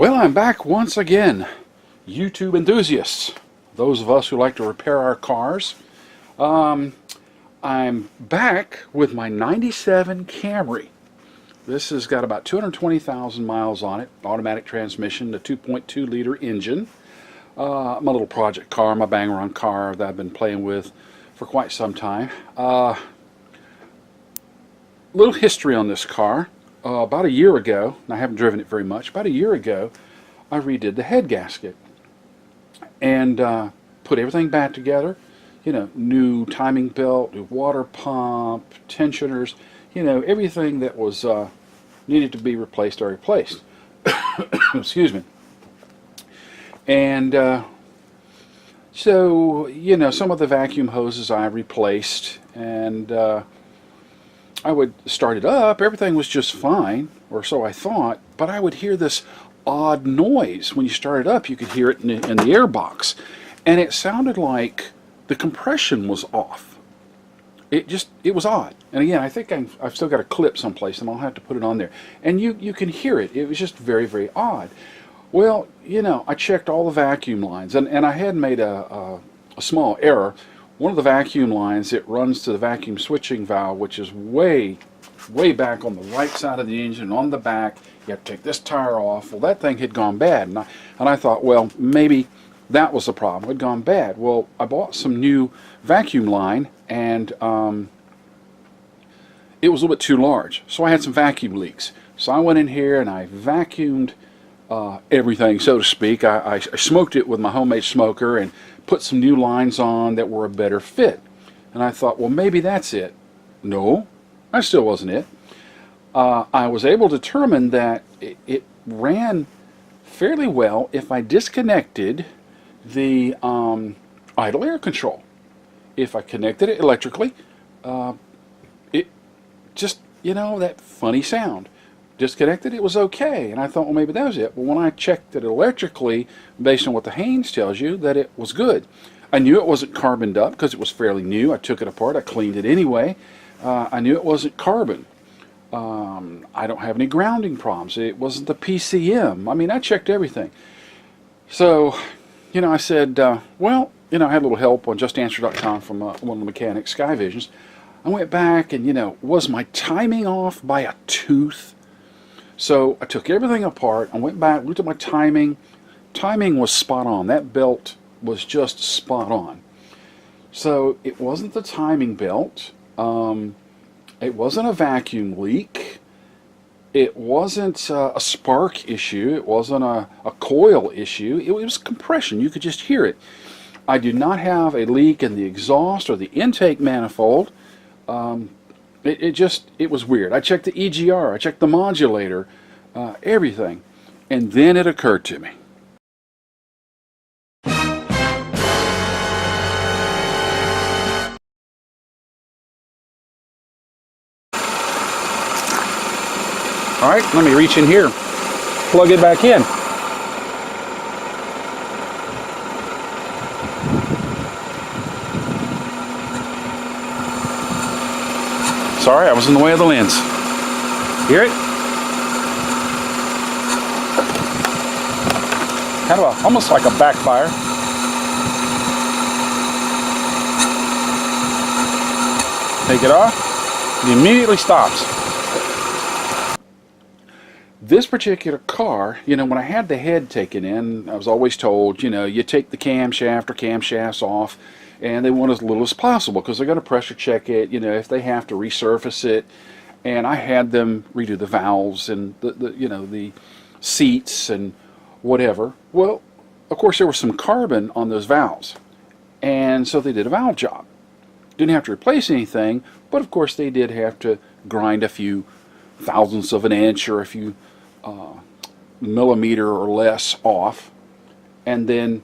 Well, I'm back once again, YouTube enthusiasts, those of us who like to repair our cars. I'm back with my 97 Camry. This has got about 220,000 miles on it, automatic transmission, a 2.2 liter engine. My little project car, my bang-around car that I've been playing with for quite some time. Little history on this car. About a year ago, and I haven't driven it very much, about a year ago, I redid the head gasket and put everything back together. You know, new timing belt, new water pump, tensioners, you know, everything that was needed to be replaced I replaced. Excuse me. And so, you know, some of the vacuum hoses I replaced, and I would start it up, everything was just fine, or so I thought, but I would hear this odd noise. When you start it up, you could hear it in the air box, and it sounded like the compression was off. It was odd. And again, I think I've still got a clip someplace, and I'll have to put it on there. And you can hear it. It was just very, very odd. Well, you know, I checked all the vacuum lines, and I had made a small error. One of the vacuum lines, it runs to the vacuum switching valve, which is way back on the right side of the engine, on the back. You have to take this tire off. Well, that thing had gone bad, and I thought, well, maybe that was the problem. It had gone bad. Well, I bought some new vacuum line, and it was a little bit too large, so I had some vacuum leaks. So I went in here and I vacuumed everything, so to speak. I smoked it with my homemade smoker and put some new lines on that were a better fit. And I thought, well, maybe that's it. No, that still wasn't it. I was able to determine that it ran fairly well if I disconnected the idle air control. If I connected it electrically, it just, you know, that funny sound. Disconnected, it was okay, and I thought, well, maybe that was it. But when I checked it electrically, based on what the Haynes tells you, that it was good. I knew it wasn't carboned up because it was fairly new. I took it apart, I cleaned it anyway. I knew it wasn't carbon. I don't have any grounding problems. It wasn't the PCM. I mean, I checked everything. So, you know, I said, well, you know, I had a little help on justanswer.com from one of the mechanics, Sky Visions. I went back and, you know, was my timing off by a tooth? So I took everything apart, I went back, looked at my timing. Timing was spot on. That belt was just spot on. So it wasn't the timing belt. It wasn't a vacuum leak. It wasn't a spark issue. It wasn't a coil issue. It was compression. You could just hear it. I do not have a leak in the exhaust or the intake manifold. It was weird. I checked the EGR, I checked the modulator, everything. And then it occurred to me. All right, let me reach in here, plug it back in. Sorry, I was in the way of the lens. Hear it? Kind of almost like a backfire. Take it off, it immediately stops. This particular car, you know, when I had the head taken in, I was always told, you know, you take the camshaft or camshafts off, and they want as little as possible because they're going to pressure check it, you know, if they have to resurface it. And I had them redo the valves and the you know, the seats and whatever. Well, of course there was some carbon on those valves, and so they did a valve job. Didn't have to replace anything, but of course they did have to grind a few thousandths of an inch or a few millimeter or less off, and then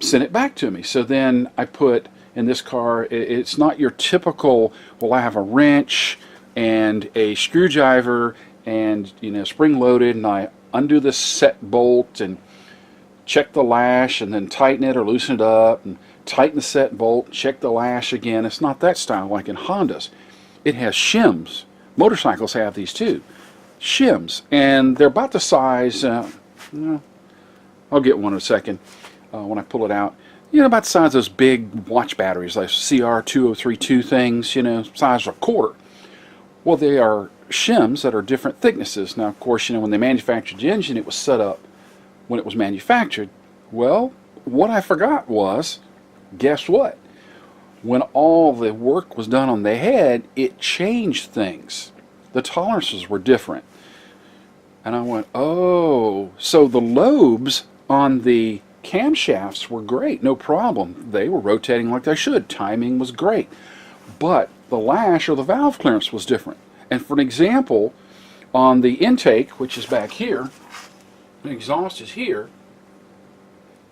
sent it back to me. So then I put in this car, it's not your typical, well, I have a wrench and a screwdriver and, you know, spring loaded, and I undo this set bolt and check the lash and then tighten it or loosen it up and tighten the set bolt, check the lash again. It's not that style like in Hondas. It has shims. Motorcycles have these too. Shims, and they're about the size No, I'll get one in a second when I pull it out. You know, about the size of those big watch batteries, like CR2032 things, you know, size of a quarter. Well, they are shims that are different thicknesses. Now, of course, you know, when they manufactured the engine, it was set up when it was manufactured. Well, what I forgot was, guess what? When all the work was done on the head, it changed things. The tolerances were different. And I went, oh, so the lobes on the camshafts were great, no problem. They were rotating like they should. Timing was great. But the lash or the valve clearance was different. And for an example, on the intake, which is back here, the exhaust is here,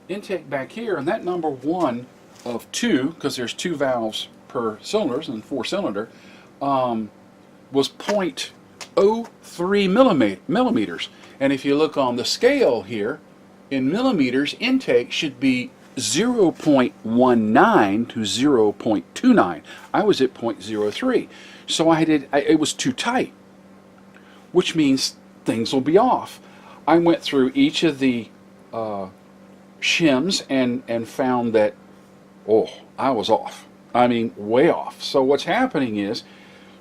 intake back here, and that number 1 of 2, because there's 2 valves per cylinders and 4-cylinder, was 0.03 millimeters. And if you look on the scale here, in millimeters, intake should be 0.19 to 0.29. I was at 0.03. So it was too tight, which means things will be off. I went through each of the shims and found that, oh, I was off. I mean, way off. So what's happening is,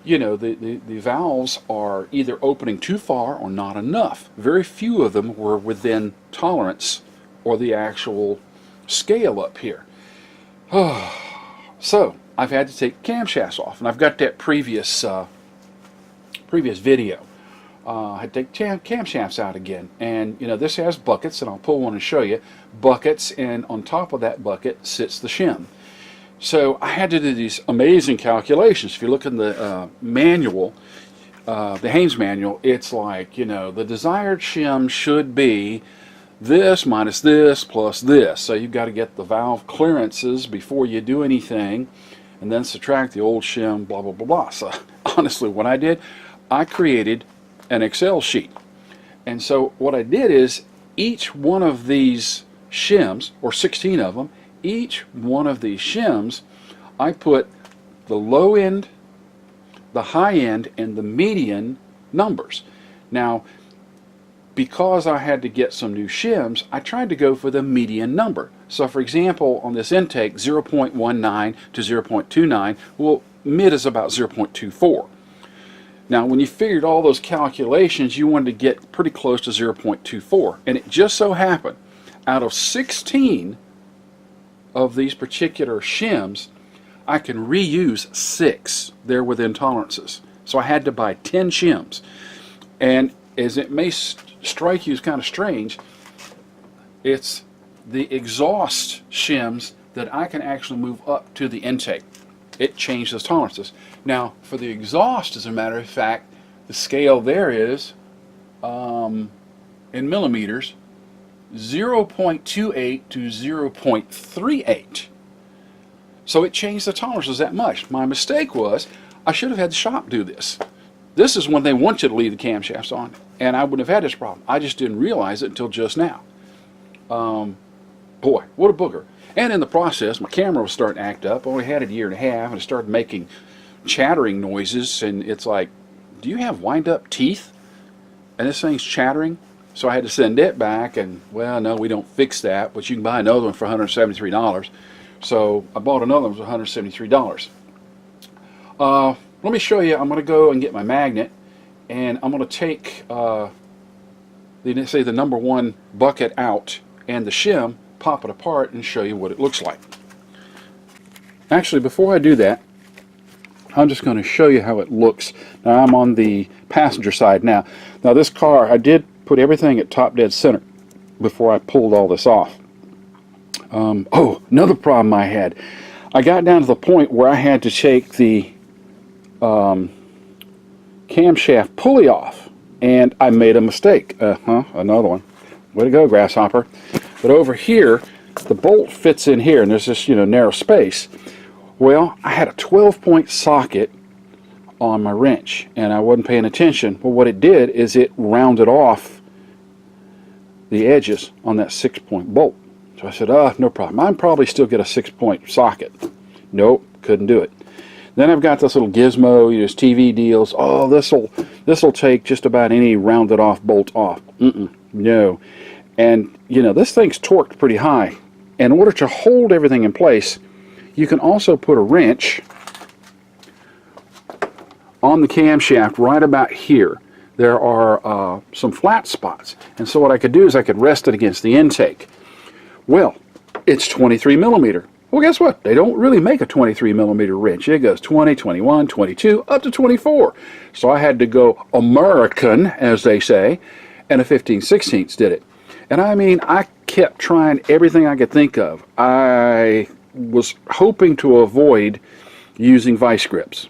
you know, the valves are either opening too far or not enough. Very few of them were within tolerance or the actual scale up here. So I've had to take camshafts off, and I've got that previous video. I had to take camshafts out again, and you know, this has buckets, and I'll pull one and show you buckets, and on top of that bucket sits the shim. So I had to do these amazing calculations. If you look in the manual, the Haynes manual, it's like, you know, the desired shim should be this minus this plus this. So you've got to get the valve clearances before you do anything, and then subtract the old shim, blah, blah, blah, blah. So honestly, what I did, I created an Excel sheet. And so what I did is each one of these shims, or 16 of them, each one of these shims, I put the low end, the high end, and the median numbers. Now, because I had to get some new shims, I tried to go for the median number. So for example, on this intake, 0.19 to 0.29, well, mid is about 0.24. Now, when you figured all those calculations, you wanted to get pretty close to 0.24. And it just so happened, out of 16 of these particular shims, I can reuse 6. They're within tolerances. So I had to buy 10 shims. And as it may strike you as kind of strange, it's the exhaust shims that I can actually move up to the intake. It changes tolerances. Now, for the exhaust, as a matter of fact, the scale there is, in millimeters, 0.28 to 0.38. So it changed the tolerances that much. My mistake was, I should have had the shop do this. This is when they want you to leave the camshafts on, and I wouldn't have had this problem. I just didn't realize it until just now. Boy, what a booger. And in the process, my camera was starting to act up. I only had it a year and a half, and it started making chattering noises, and it's like, do you have wind-up teeth? And this thing's chattering. So I had to send it back, and, well, no, we don't fix that, but you can buy another one for $173. So I bought another one for $173. Let me show you. I'm going to go and get my magnet, and I'm going to take, say, the number 1 bucket out and the shim, pop it apart, and show you what it looks like. Actually, before I do that, I'm just going to show you how it looks. Now, I'm on the passenger side now. Now, this car, I did put everything at top dead center before I pulled all this off. Oh, another problem I had. I got down to the point where I had to take the camshaft pulley off, and I made a mistake. Another one. Way to go, grasshopper. But over here, the bolt fits in here, and there's this, you know, narrow space. Well, I had a 12-point socket on my wrench, and I wasn't paying attention. Well, what it did is it rounded off the edges on that 6-point bolt. So I said, no problem. I'd probably still get a 6-point socket. Nope, couldn't do it. Then I've got this little gizmo, you know, this TV deals. Oh, this'll take just about any rounded off bolt off. No. And, you know, this thing's torqued pretty high. In order to hold everything in place, you can also put a wrench on the camshaft right about here. There are some flat spots. And so what I could do is I could rest it against the intake. Well, it's 23 millimeter. Well, guess what? They don't really make a 23 millimeter wrench. It goes 20, 21, 22, up to 24. So I had to go American, as they say, and a 15/16 did it. And I mean, I kept trying everything I could think of. I was hoping to avoid using vice grips.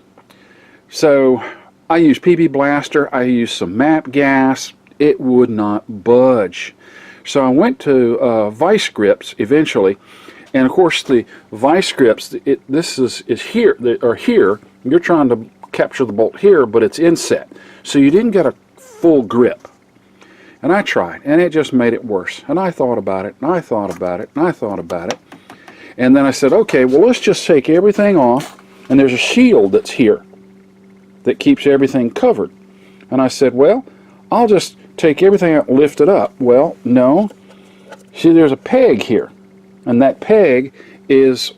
So I used PB Blaster, I used some MAP gas. It would not budge. So I went to vice grips eventually. And of course, the vice grips, this is here, or here. You're trying to capture the bolt here, but it's inset. So you didn't get a full grip. And I tried, and it just made it worse. And I thought about it, and I thought about it, and I thought about it. And then I said, okay, well, let's just take everything off. And there's a shield that's here that keeps everything covered. And I said, well, I'll just take everything out and lift it up. Well, no. See, there's a peg here. And that peg is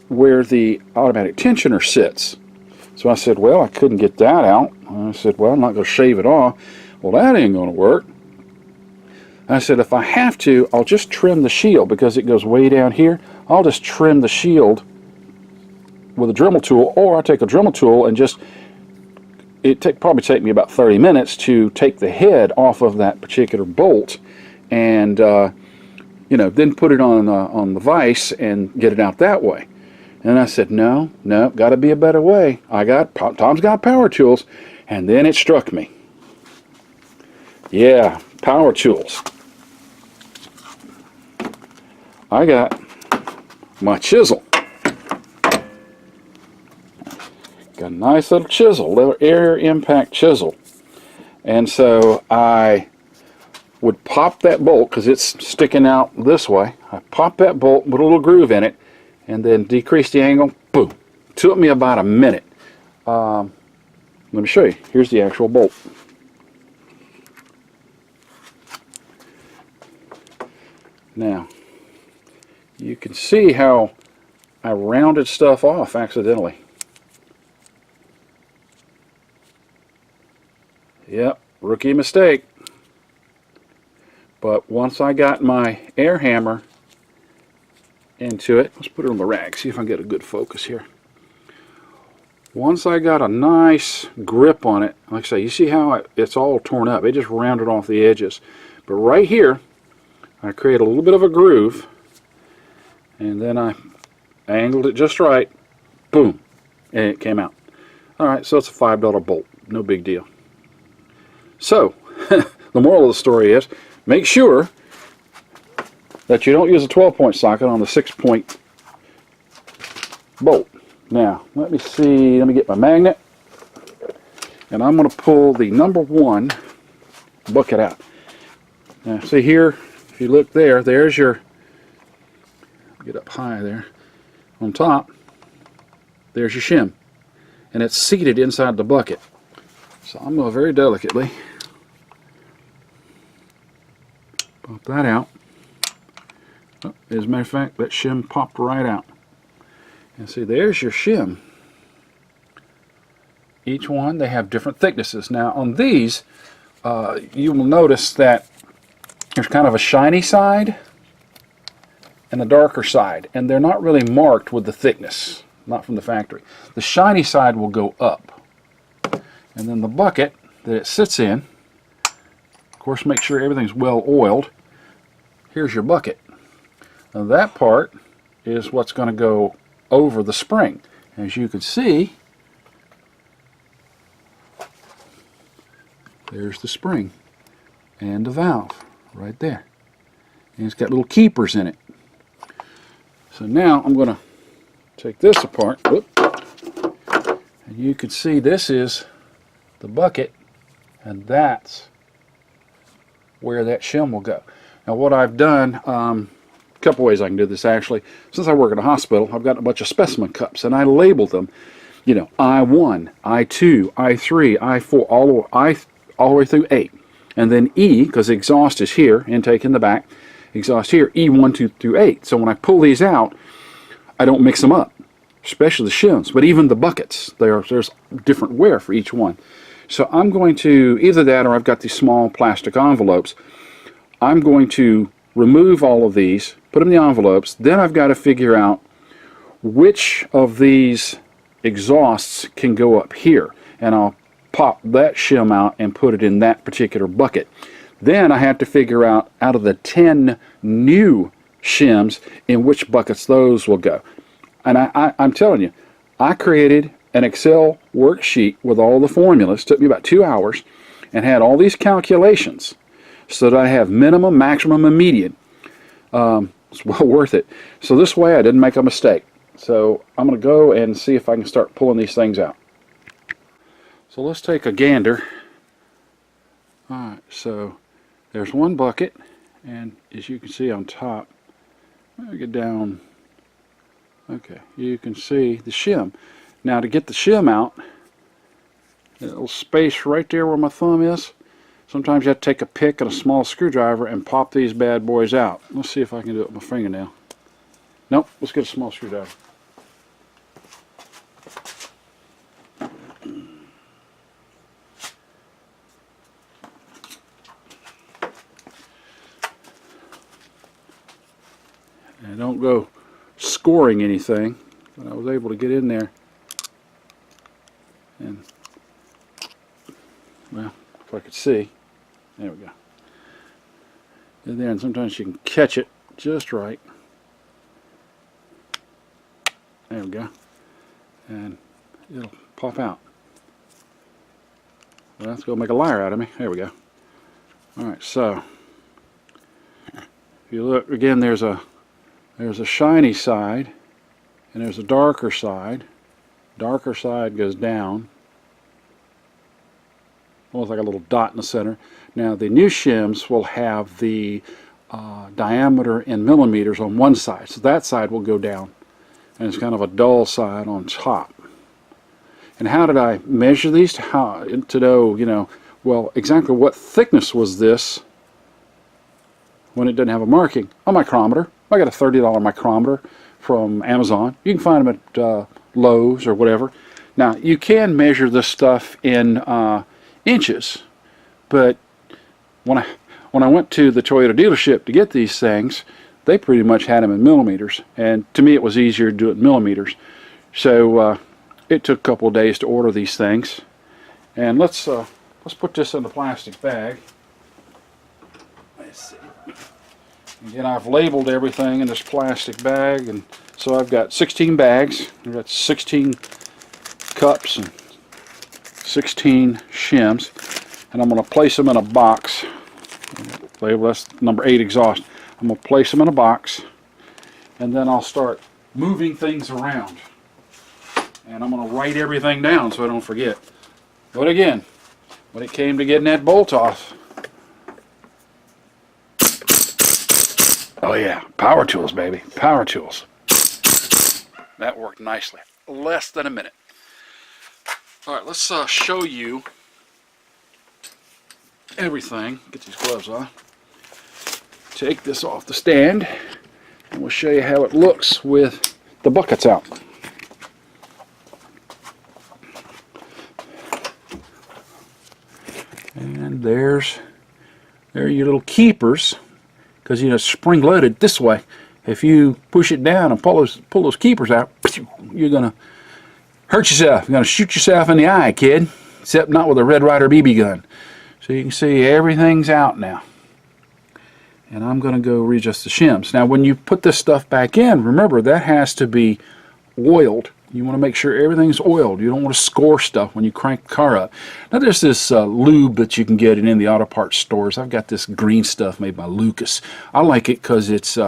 where the automatic tensioner sits. So I said, well, I couldn't get that out. And I said, well, I'm not going to shave it off. Well, that ain't going to work. I said, if I have to, I'll just trim the shield because it goes way down here. I'll just trim the shield with a Dremel tool, or I'll take a Dremel tool and just, probably take me about 30 minutes to take the head off of that particular bolt and you know, then put it on the vise and get it out that way. And I said, no, got to be a better way. Tom's got power tools, and then it struck me. Yeah, power tools. I got my chisel. Got a nice little chisel, little air impact chisel. And so I would pop that bolt because it's sticking out this way. I pop that bolt, put a little groove in it, and then decrease the angle. Boom. Took me about a minute. Let me show you. Here's the actual bolt. Now, you can see how I rounded stuff off accidentally. Yep, rookie mistake. But once I got my air hammer into it, let's put it on the rag, see if I can get a good focus here. Once I got a nice grip on it, like I say, you see how it's all torn up. It just rounded off the edges. But right here, I create a little bit of a groove, and then I angled it just right, boom, and it came out. Alright, so it's a $5 bolt, no big deal. So, the moral of the story is, make sure that you don't use a 12-point socket on the 6-point bolt. Now, let me see, let me get my magnet, and I'm going to pull the number 1 bucket out. Now, see here, if you look there, there's your, get up high there, on top, there's your shim, and it's seated inside the bucket. So I'm going to very delicately pop that out. Oh, as a matter of fact, that shim popped right out. And see, there's your shim. Each one, they have different thicknesses. Now, on these, you will notice that there's kind of a shiny side and a darker side, and they're not really marked with the thickness, not from the factory. The shiny side will go up. And then the bucket that it sits in, of course, make sure everything's well oiled. Here's your bucket. Now that part is what's going to go over the spring. As you can see, there's the spring and the valve right there. And it's got little keepers in it. So now I'm going to take this apart. Whoop. And you can see this is the bucket, and that's where that shim will go. Now what I've done, a couple ways I can do this actually. Since I work at a hospital, I've got a bunch of specimen cups, and I labeled them, you know, I1, I2, I3, I4, all the way through 8. and then E, because the exhaust is here, intake in the back, exhaust here, E1, 2 through 8. So when I pull these out, I don't mix them up, especially the shims, but even the buckets. There's different wear for each one. So I'm going to, either that or I've got these small plastic envelopes. I'm going to remove all of these, put them in the envelopes, then I've got to figure out which of these exhausts can go up here, and I'll pop that shim out and put it in that particular bucket. Then I have to figure out of the 10 new shims in which buckets those will go. And I'm telling you, I created an Excel worksheet with all the formulas. It took me about 2 hours, and had all these calculations so that I have minimum, maximum, and median. It's well worth it. So this way I didn't make a mistake. So I'm going to go and see if I can start pulling these things out. So let's take a gander. Alright, so there's one bucket, and as you can see on top, let me get down. Okay, you can see the shim. Now to get the shim out, a little space right there where my thumb is, sometimes you have to take a pick and a small screwdriver and pop these bad boys out. Let's see if I can do it with my fingernail. Nope, let's get a small screwdriver. And don't go scoring anything, but I was able to get in there and, well, if I could see, there we go. In there, and sometimes you can catch it just right. There we go. And it'll pop out. Well, that's going to make a liar out of me. There we go. Alright, so if you look again, there's a shiny side and there's a darker side. Darker side goes down. Almost like a little dot in the center. Now the new shims will have the diameter in millimeters on one side, so that side will go down, and it's kind of a dull side on top. And how did I measure these to know, you know, well, exactly what thickness was this when it didn't have a marking? A micrometer. I got a $30 micrometer from Amazon. You can find them at Lowe's or whatever. Now you can measure this stuff in inches, but when I went to the Toyota dealership to get these things, they pretty much had them in millimeters, and to me it was easier to do it in millimeters. So it took a couple of days to order these things. And let's put this in the plastic bag. Let's see. Again, I've labeled everything in this plastic bag, and so I've got 16 bags. I've got 16 cups and 16 shims, and I'm going to place them in a box. Label that's number 8 exhaust. I'm going to place them in a box, and then I'll start moving things around. And I'm going to write everything down so I don't forget. But again, when it came to getting that bolt off, oh yeah, power tools, baby, power tools. That worked nicely. Less than a minute. All right, let's show you everything. Get these gloves on. Take this off the stand, and we'll show you how it looks with the buckets out. And there are your little keepers, because you know spring loaded this way. If you push it down and pull those keepers out, you're gonna hurt yourself. You're gonna shoot yourself in the eye, kid. Except not with a Red Ryder BB gun. So you can see everything's out now. And I'm gonna go readjust the shims. Now when you put this stuff back in, remember that has to be oiled. You want to make sure everything's oiled. You don't want to score stuff when you crank the car up. Now there's this lube that you can get in the auto parts stores. I've got this green stuff made by Lucas. I like it because it's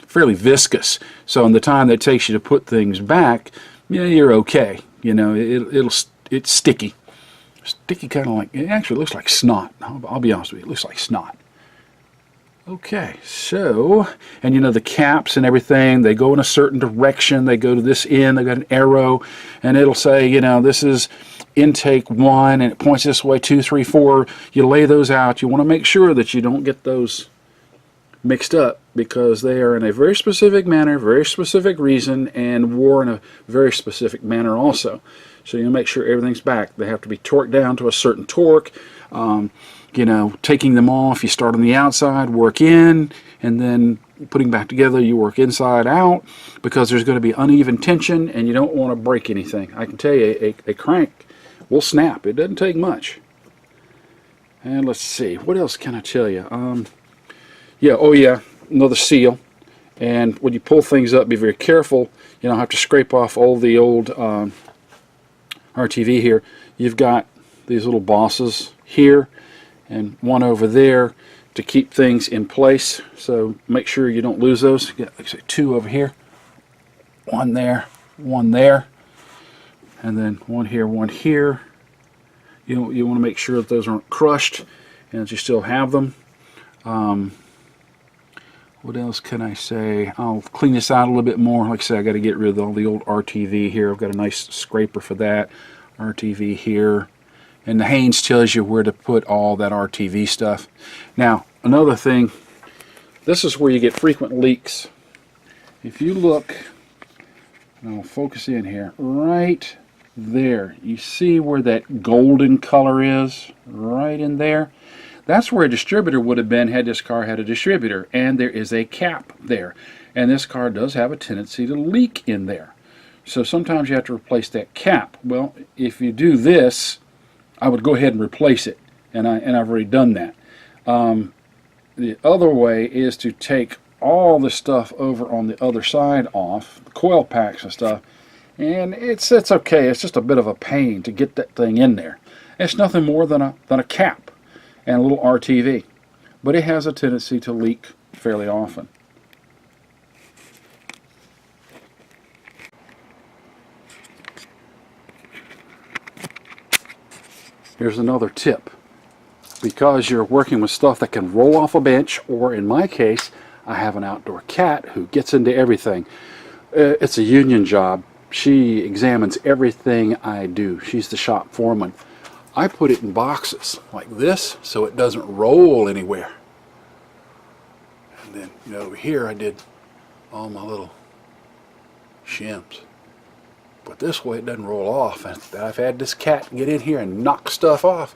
fairly viscous. So in the time that it takes you to put things back, yeah, you're okay. You know, it's sticky. Sticky, kind of like, it actually looks like snot. I'll be honest with you, it looks like snot. Okay, so, and you know the caps and everything, they go in a certain direction. They go to this end, they got an arrow, and it'll say, you know, this is intake 1 and it points this way, 2, 3, 4. You lay those out. You want to make sure that you don't get those mixed up, because they are in a very specific manner, very specific reason, and wore in a very specific manner also. So you make sure everything's back. They have to be torqued down to a certain torque. You know, taking them off, you start on the outside, work in, and then putting back together, you work inside out, because there's going to be uneven tension and you don't want to break anything. I can tell you, a crank will snap. It doesn't take much. And let's see, what else can I tell you? Yeah, oh yeah, another seal. And when you pull things up, be very careful. You don't have to scrape off all the old RTV here. You've got these little bosses here and one over there to keep things in place. So make sure you don't lose those. You got, like I say, 2 over here, 1 there, 1 there, and then 1 here, 1 here. You want to make sure that those aren't crushed and that you still have them. What else can I say? I'll clean this out a little bit more. Like I said, I got to get rid of all the old RTV here. I've got a nice scraper for that. RTV here. And the Haynes tells you where to put all that RTV stuff. Now, another thing, this is where you get frequent leaks. If you look, and I'll focus in here, right there. You see where that golden color is? Right in there. That's where a distributor would have been had this car had a distributor, and there is a cap there. And this car does have a tendency to leak in there. So sometimes you have to replace that cap. Well, if you do this, I would go ahead and replace it, and I've already done that. The other way is to take all the stuff over on the other side off, the coil packs and stuff, and it's okay. It's just a bit of a pain to get that thing in there. It's nothing more than a cap and a little RTV, but it has a tendency to leak fairly often. Here's another tip. Because you're working with stuff that can roll off a bench, or in my case, I have an outdoor cat who gets into everything. It's a union job. She examines everything I do. She's the shop foreman. I put it in boxes like this so it doesn't roll anywhere. And then, you know, over here I did all my little shims. But this way it doesn't roll off. And I've had this cat get in here and knock stuff off.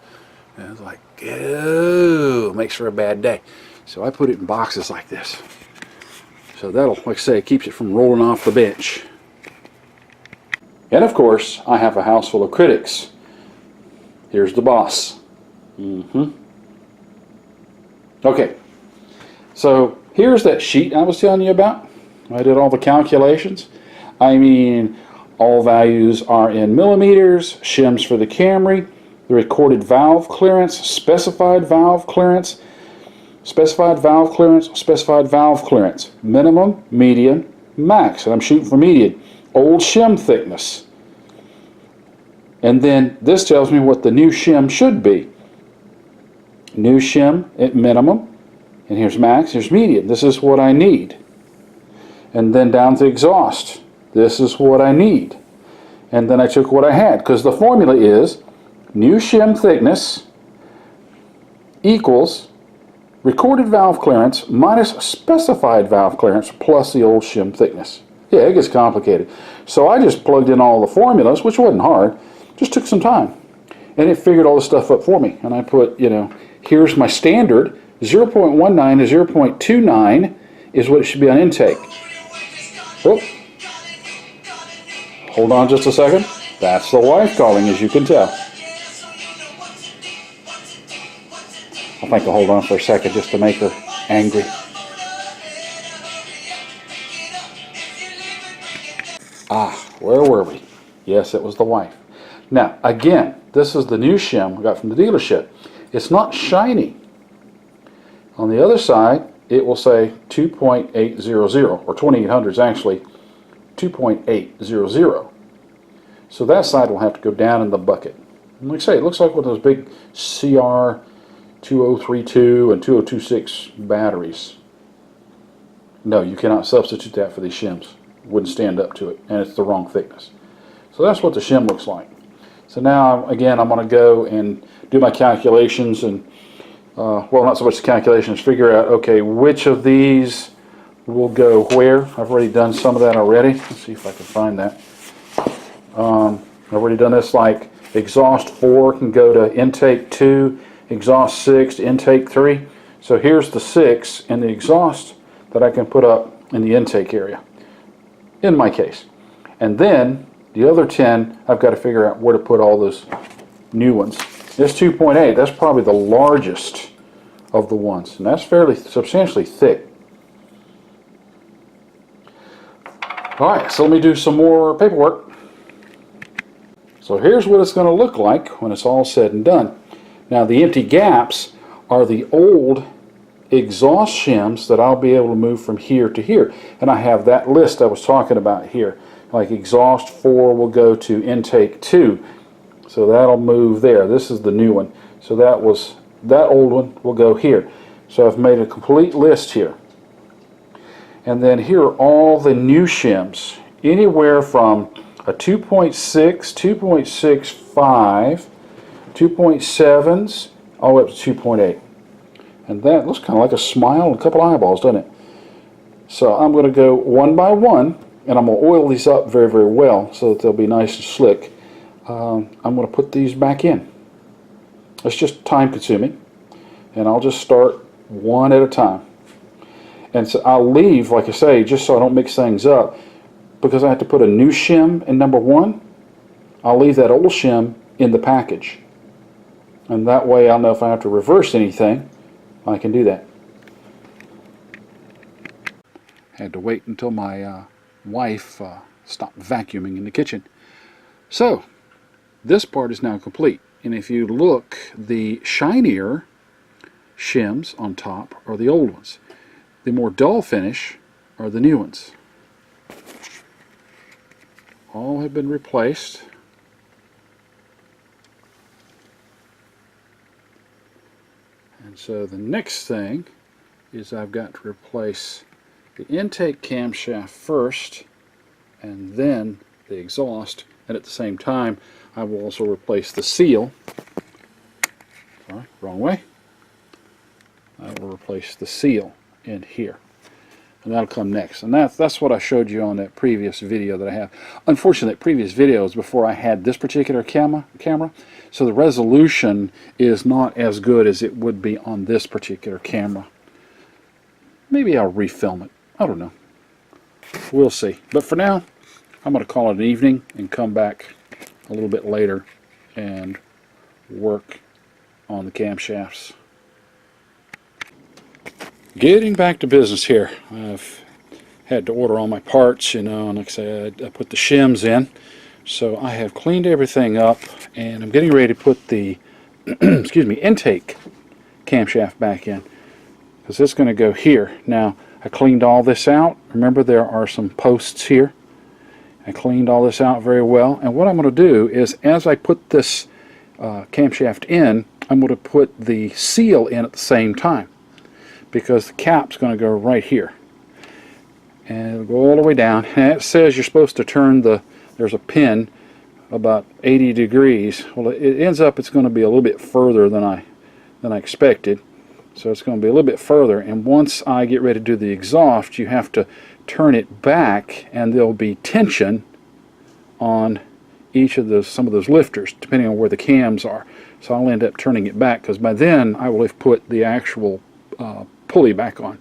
And it's like, ew, it makes for a bad day. So I put it in boxes like this. So that'll, like I say, keeps it from rolling off the bench. And of course, I have a house full of critics. Here's the boss. Okay, so here's that sheet I was telling you about. I did all the calculations. I mean, all values are in millimeters, shims for the Camry, the recorded valve clearance, specified valve clearance, specified valve clearance, specified valve clearance, minimum, median, max, and I'm shooting for median, old shim thickness. And then this tells me what the new shim should be. New shim at minimum, and here's max, here's median. This is what I need. And then down to exhaust. This is what I need. And then I took what I had, because the formula is new shim thickness equals recorded valve clearance minus specified valve clearance plus the old shim thickness. Yeah, it gets complicated. So I just plugged in all the formulas, which wasn't hard. Just took some time, and it figured all the stuff up for me. And I put, you know, here's my standard, 0.19 to 0.29 is what it should be on intake. Oh, hold on just a second. That's the wife calling, as you can tell. I think I'll hold on for a second just to make her angry. Ah, where were we? Yes, it was the wife. Now, again, this is the new shim I got from the dealership. It's not shiny. On the other side, it will say 2.800, or 2800 is actually 2.800. So that side will have to go down in the bucket. And like I say, it looks like one of those big CR 2032 and 2026 batteries. No, you cannot substitute that for these shims. Wouldn't stand up to it, and it's the wrong thickness. So that's what the shim looks like. So now, again, I'm going to go and do my calculations and, well, not so much the calculations, figure out, okay, which of these will go where. I've already done some of that already. Let's see if I can find that. I've already done this, like exhaust 4 can go to intake 2, exhaust 6 to intake 3. So here's the 6 and the exhaust that I can put up in the intake area, in my case. And then the other 10, I've got to figure out where to put all those new ones. This 2.8, that's probably the largest of the ones, and that's fairly substantially thick. Alright, so let me do some more paperwork. So here's what it's going to look like when it's all said and done. Now the empty gaps are the old exhaust shims that I'll be able to move from here to here. And I have that list I was talking about here. Like exhaust 4 will go to intake 2. So that'll move there. This is the new one. So that old one will go here. So I've made a complete list here. And then here are all the new shims. Anywhere from a 2.6, 2.65, 2.7s, all the way up to 2.8. And that looks kind of like a smile and a couple eyeballs, doesn't it? So I'm going to go one by one, and I'm going to oil these up very, very well so that they'll be nice and slick. I'm going to put these back in. It's just time consuming, and I'll just start one at a time. And so I'll leave, like I say, just so I don't mix things up, because I have to put a new shim in number 1, I'll leave that old shim in the package. And that way I'll know if I have to reverse anything, I can do that. Had to wait until my wife stopped vacuuming in the kitchen. So, this part is now complete. And if you look, the shinier shims on top are the old ones. The more dull finish are the new ones. All have been replaced. And so the next thing is I've got to replace the intake camshaft first and then the exhaust, and at the same time I will also replace the seal. Sorry, wrong way. I will replace the seal in here. And that'll come next. And that's what I showed you on that previous video that I have. Unfortunately, that previous video is before I had this particular camera, so the resolution is not as good as it would be on this particular camera. Maybe I'll refilm it. I don't know. We'll see. But for now, I'm going to call it an evening and come back a little bit later and work on the camshafts. Getting back to business here. I've had to order all my parts, and like I said, I put the shims in. So I have cleaned everything up, and I'm getting ready to put the excuse me, intake camshaft back in, because it's going to go here. Now, I cleaned all this out. Remember, there are some posts here. I cleaned all this out very well, and what I'm going to do is, as I put this camshaft in, I'm going to put the seal in at the same time, because the cap's going to go right here, and it'll go all the way down. And it says you're supposed to turn there's a pin about 80 degrees. Well, it ends up it's going to be a little bit further than I expected, so it's going to be a little bit further. And once I get ready to do the exhaust, you have to turn it back, and there'll be tension on each of some of those lifters depending on where the cams are. So I'll end up turning it back, because by then I will have put the actual pulley back on.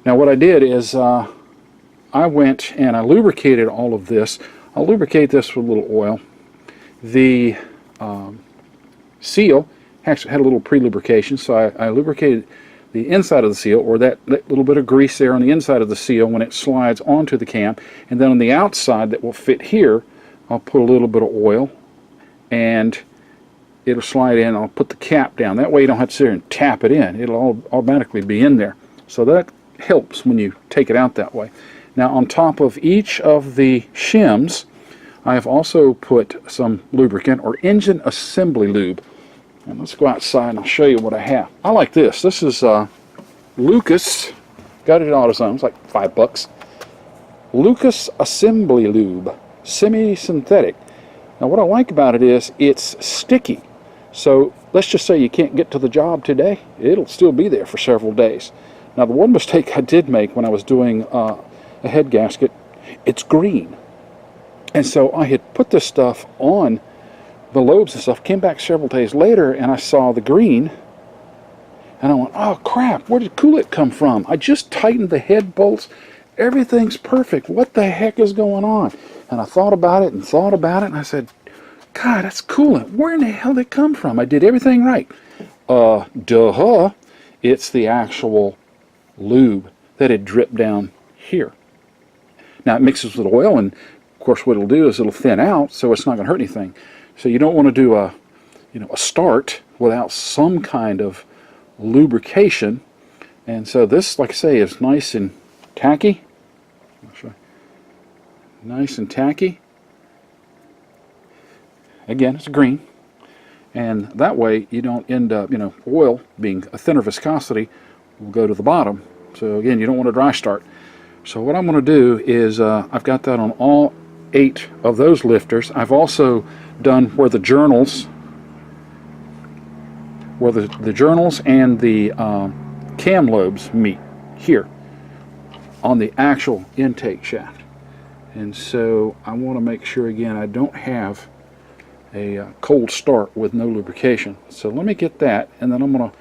Now what I did is I went and I lubricated all of this. I'll lubricate this with a little oil. The seal actually had a little pre-lubrication, so I lubricated the inside of the seal, or that little bit of grease there on the inside of the seal when it slides onto the cam, and then on the outside that will fit here, I'll put a little bit of oil, and it'll slide in. I'll put the cap down. That way you don't have to sit there and tap it in. It'll all automatically be in there. So that helps when you take it out that way. Now, on top of each of the shims, I have also put some lubricant, or engine assembly lube. And let's go outside and I'll show you what I have. I like this. This is Lucas. Got it at AutoZone. It's like $5. Lucas Assembly Lube. Semi-synthetic. Now what I like about it is it's sticky. So let's just say you can't get to the job today, it'll still be there for several days. Now the one mistake I did make when I was doing a head gasket, it's green. And so I had put this stuff on the lobes and stuff, came back several days later and I saw the green and I went, oh crap, where did coolant come from? I just tightened the head bolts, everything's perfect, what the heck is going on? And I thought about it and I said, God, that's coolant, where in the hell did it come from? I did everything right. Duh, it's the actual lube that had dripped down here. Now it mixes with oil, and of course what it'll do is it'll thin out, so it's not going to hurt anything. So you don't want to do a start without some kind of lubrication. And so this, like I say, is nice and tacky. I'll show you. Nice and tacky. Again, it's green, and that way you don't end up, oil being a thinner viscosity will go to the bottom. So again, you don't want a dry start. So what I'm going to do is I've got that on all 8 of those lifters. I've also done where the journals, the journals and the cam lobes meet here on the actual intake shaft. And so I want to make sure again I don't have a cold start with no lubrication. So let me get that, and then I'm going to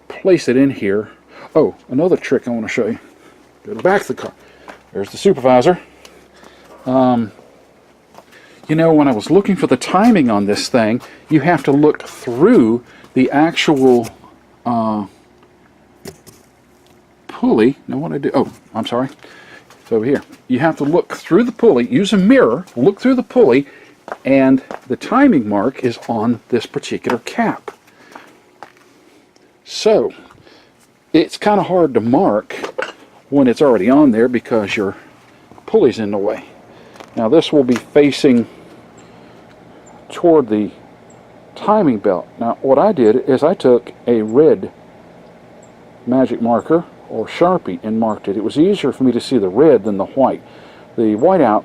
place it in here. Oh, another trick I want to show you. Go to the back of the car. There's the supervisor. When I was looking for the timing on this thing, you have to look through the actual pulley. Now what I do, oh, I'm sorry, it's over here. You have to look through the pulley, use a mirror, look through the pulley, and the timing mark is on this particular cap. So it's kind of hard to mark when it's already on there because your pulley's in the way. Now this will be facing toward the timing belt. Now what I did is I took a red magic marker or Sharpie and marked it. It was easier for me to see the red than the white. The whiteout,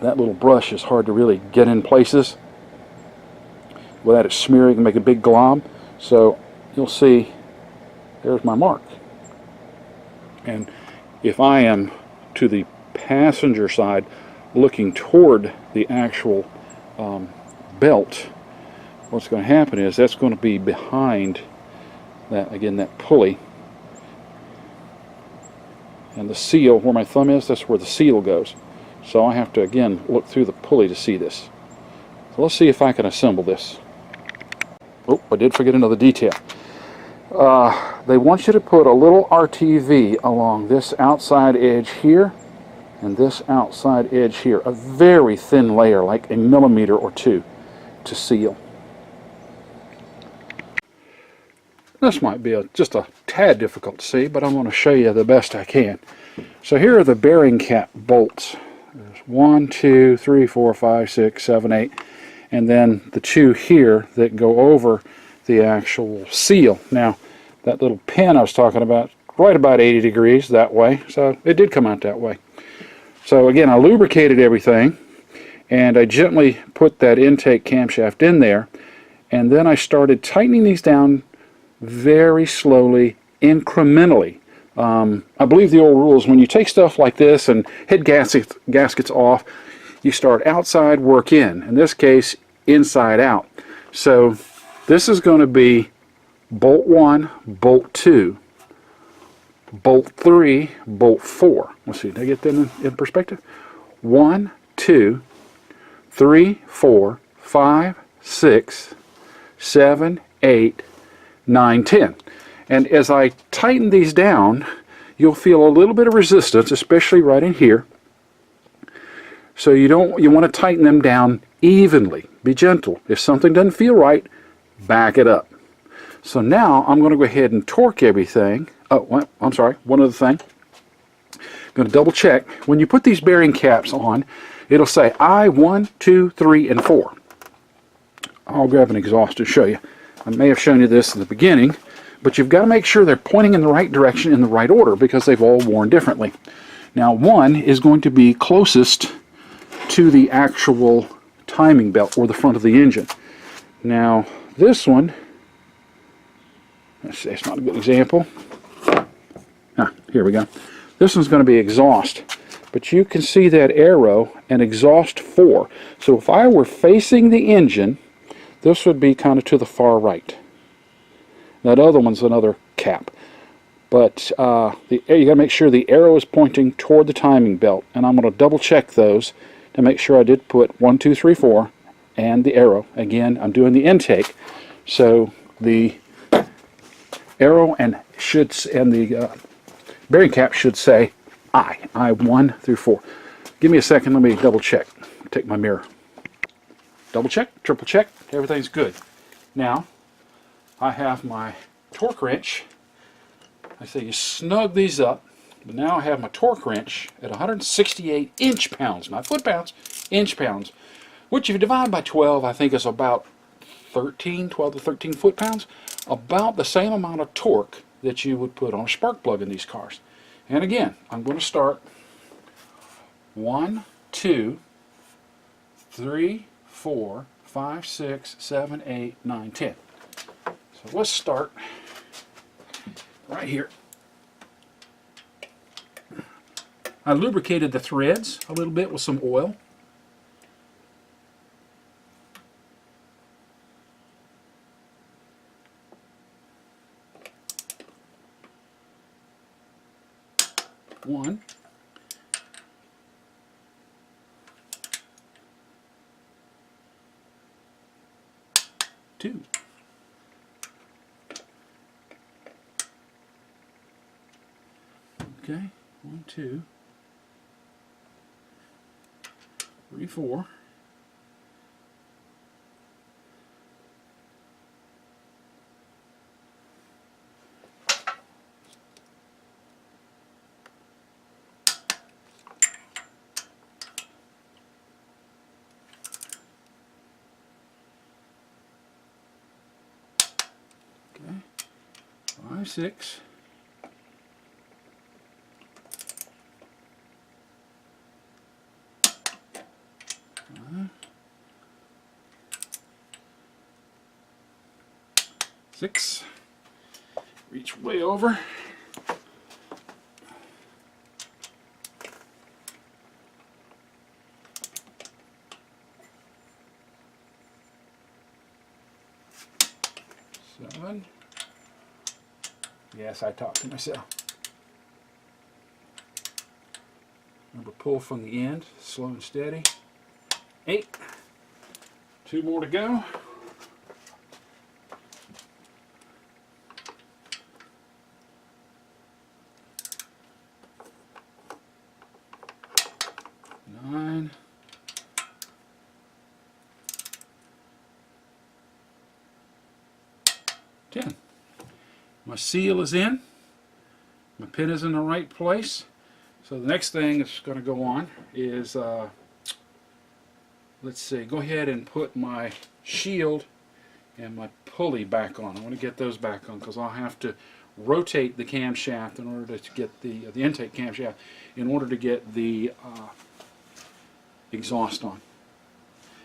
that little brush is hard to really get in places without it smearing and make a big glob. So you'll see there's my mark. And if I am to the passenger side looking toward the actual belt, what's going to happen is that's going to be behind that, again, that pulley. And the seal, where my thumb is, that's where the seal goes. So I have to, again, look through the pulley to see this. So let's see if I can assemble this. Oh, I did forget another detail. They want you to put a little RTV along this outside edge here and this outside edge here. A very thin layer, like a millimeter or 2, to seal. This might be just a tad difficult to see, but I'm going to show you the best I can. So here are the bearing cap bolts. There's 1, 2, 3, 4, 5, 6, 7, 8, and then the 2 here that go over the actual seal. Now, that little pin I was talking about, right about 80 degrees that way, so it did come out that way. So again, I lubricated everything, and I gently put that intake camshaft in there, and then I started tightening these down very slowly, incrementally. I believe the old rule is when you take stuff like this and head gaskets off, you start outside, work in. In this case, inside out. So this is going to be bolt 1, bolt 2, bolt 3, bolt 4. Let's see, did I get that in perspective? 1, 2, 3, 4, 5, 6, 7, 8, 9, 10. And as I tighten these down, you'll feel a little bit of resistance, especially right in here. So you want to tighten them down evenly. Be gentle. If something doesn't feel right, back it up. So now I'm going to go ahead and torque everything. Oh, well, I'm sorry, one other thing. I'm going to double check. When you put these bearing caps on, it'll say I1, 2, 3, and 4. I'll grab an exhaust to show you. I may have shown you this in the beginning, but you've got to make sure they're pointing in the right direction in the right order because they've all worn differently. Now 1 is going to be closest to the actual timing belt or the front of the engine. Now this one, that's not a good example. Here we go. This one's going to be exhaust, but you can see that arrow and exhaust 4. So if I were facing the engine, this would be kind of to the far right. That other one's another cap. But you got to make sure the arrow is pointing toward the timing belt, and I'm going to double check those to make sure I did put 1, 2, 3, 4 and the arrow. Again, I'm doing the intake, so the arrow and the bearing cap should say I 1 through 4. Give me a second, let me double check. Take my mirror. Double check, triple check, everything's good. Now I have my torque wrench. I say you snug these up, but now I have my torque wrench at 168 inch-pounds, not foot-pounds, inch-pounds, which if you divide by 12, I think is about 12 to 13 foot-pounds, about the same amount of torque that you would put on a spark plug in these cars. And again, I'm going to start 1, 2, 3, 4, 5, 6, 7, 8, 9, 10. So let's start right here. I lubricated the threads a little bit with some oil. One. Two. Okay, 1, 2, 3, 4. Okay, 5, 6. 6. Reach way over. 7. Yes, I talked to myself. Remember, pull from the end, slow and steady. 8. 2 more to go. 9. 10. My seal is in. My pin is in the right place. So the next thing that's going to go on is, let's see, go ahead and put my shield and my pulley back on. I want to get those back on because I'll have to rotate the camshaft in order to get the intake camshaft in order to get the exhaust on.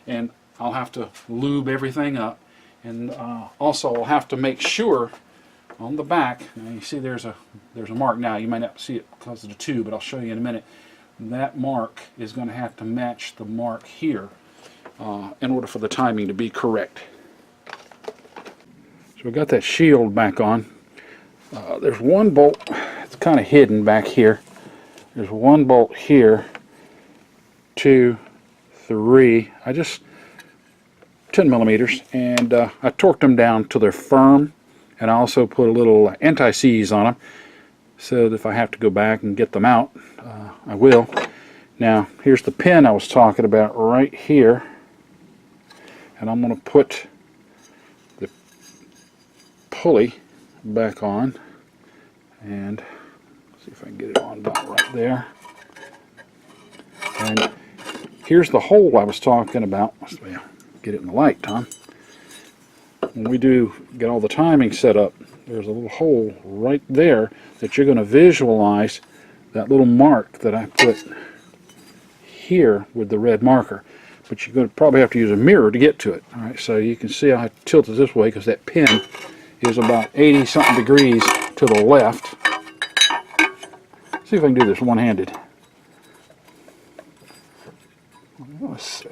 And I'll have to lube everything up, and also I'll have to make sure on the back, now you see there's a mark now. You might not see it because of the tube, but I'll show you in a minute. That mark is going to have to match the mark here in order for the timing to be correct. So we got that shield back on. There's one bolt, it's kind of hidden back here. There's one bolt here, 2, 3, 10 millimeters, and I torqued them down till they're firm, and I also put a little anti-seize on them so that if I have to go back and get them out, I will. Now here's the pin I was talking about right here, and I'm going to put the pulley back on, and see if I can get it on about right there. And here's the hole I was talking about. Get it in the light, Tom. When we do get all the timing set up, there's a little hole right there that you're going to visualize that little mark that I put here with the red marker. But you're going to probably have to use a mirror to get to it. All right, so you can see I tilt it this way because that pin is about 80-something degrees to the left. See if I can do this one-handed. Let's see.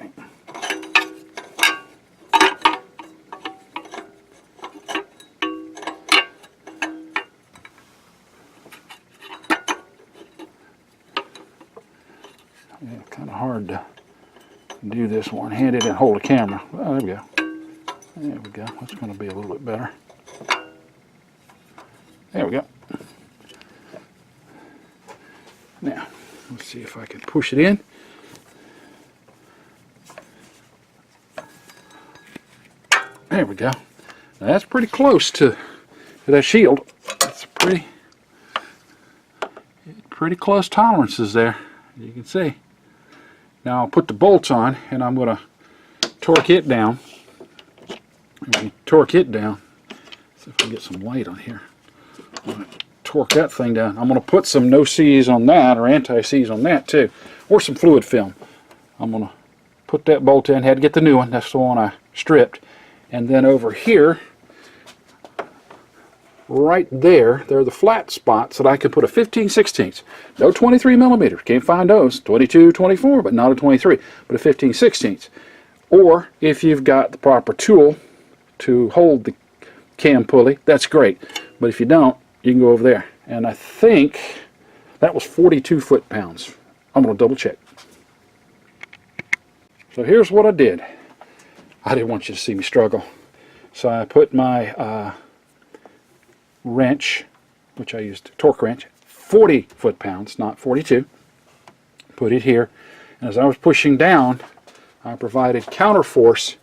Yeah, kind of hard to do this one-handed and hold a camera. Oh, there we go. There we go. That's going to be a little bit better. There we go. Now, let's see if I can push it in. There we go. Now that's pretty close to that shield. It's pretty close tolerances there, you can see. Now I'll put the bolts on, and I'm going to torque it down. Torque it down. See if I can get some light on here. I'm going to torque that thing down. I'm going to put some no-seize on that, or anti-seize on that too, or some fluid film. I'm going to put that bolt in. Had to get the new one. That's the one I stripped. And then over here, right there, there are the flat spots that I could put a 15/16. No 23 millimeters. Can't find those. 22, 24, but not a 23. But a 15/16. Or if you've got the proper tool to hold the cam pulley, that's great. But if you don't, you can go over there. And I think that was 42 foot-pounds. I'm going to double check. So here's what I did. I didn't want you to see me struggle. So I put my wrench, which I used torque wrench, 40 foot-pounds, not 42. Put it here. And as I was pushing down, I provided counterforce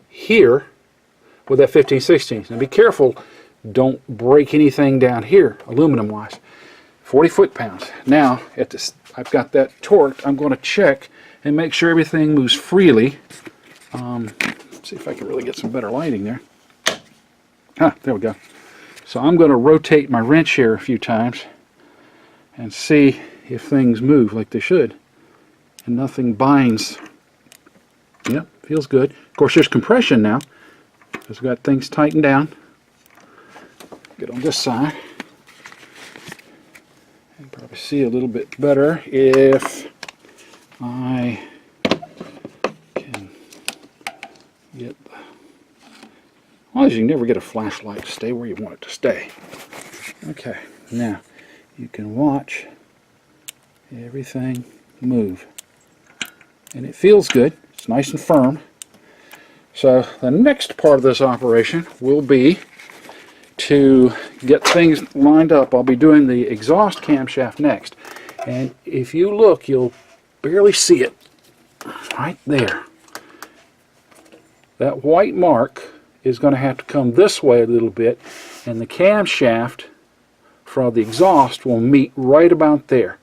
here with that 15/16. Now be careful, don't break anything down here, aluminum-wise. 40 foot-pounds. Now, I've got that torqued. I'm going to check and make sure everything moves freely. See if I can really get some better lighting there. There we go. So I'm going to rotate my wrench here a few times and see if things move like they should. And nothing binds. Yep, feels good. Of course, there's compression now, because I've got things tightened down. Get on this side. You can probably see a little bit better if I can get the... Well, you can never get a flashlight to stay where you want it to stay. Okay, now you can watch everything move. And it feels good. It's nice and firm. So the next part of this operation will be to get things lined up. I'll be doing the exhaust camshaft next. And if you look, you'll barely see it right there. That white mark is going to have to come this way a little bit, and the camshaft for the exhaust will meet right about there.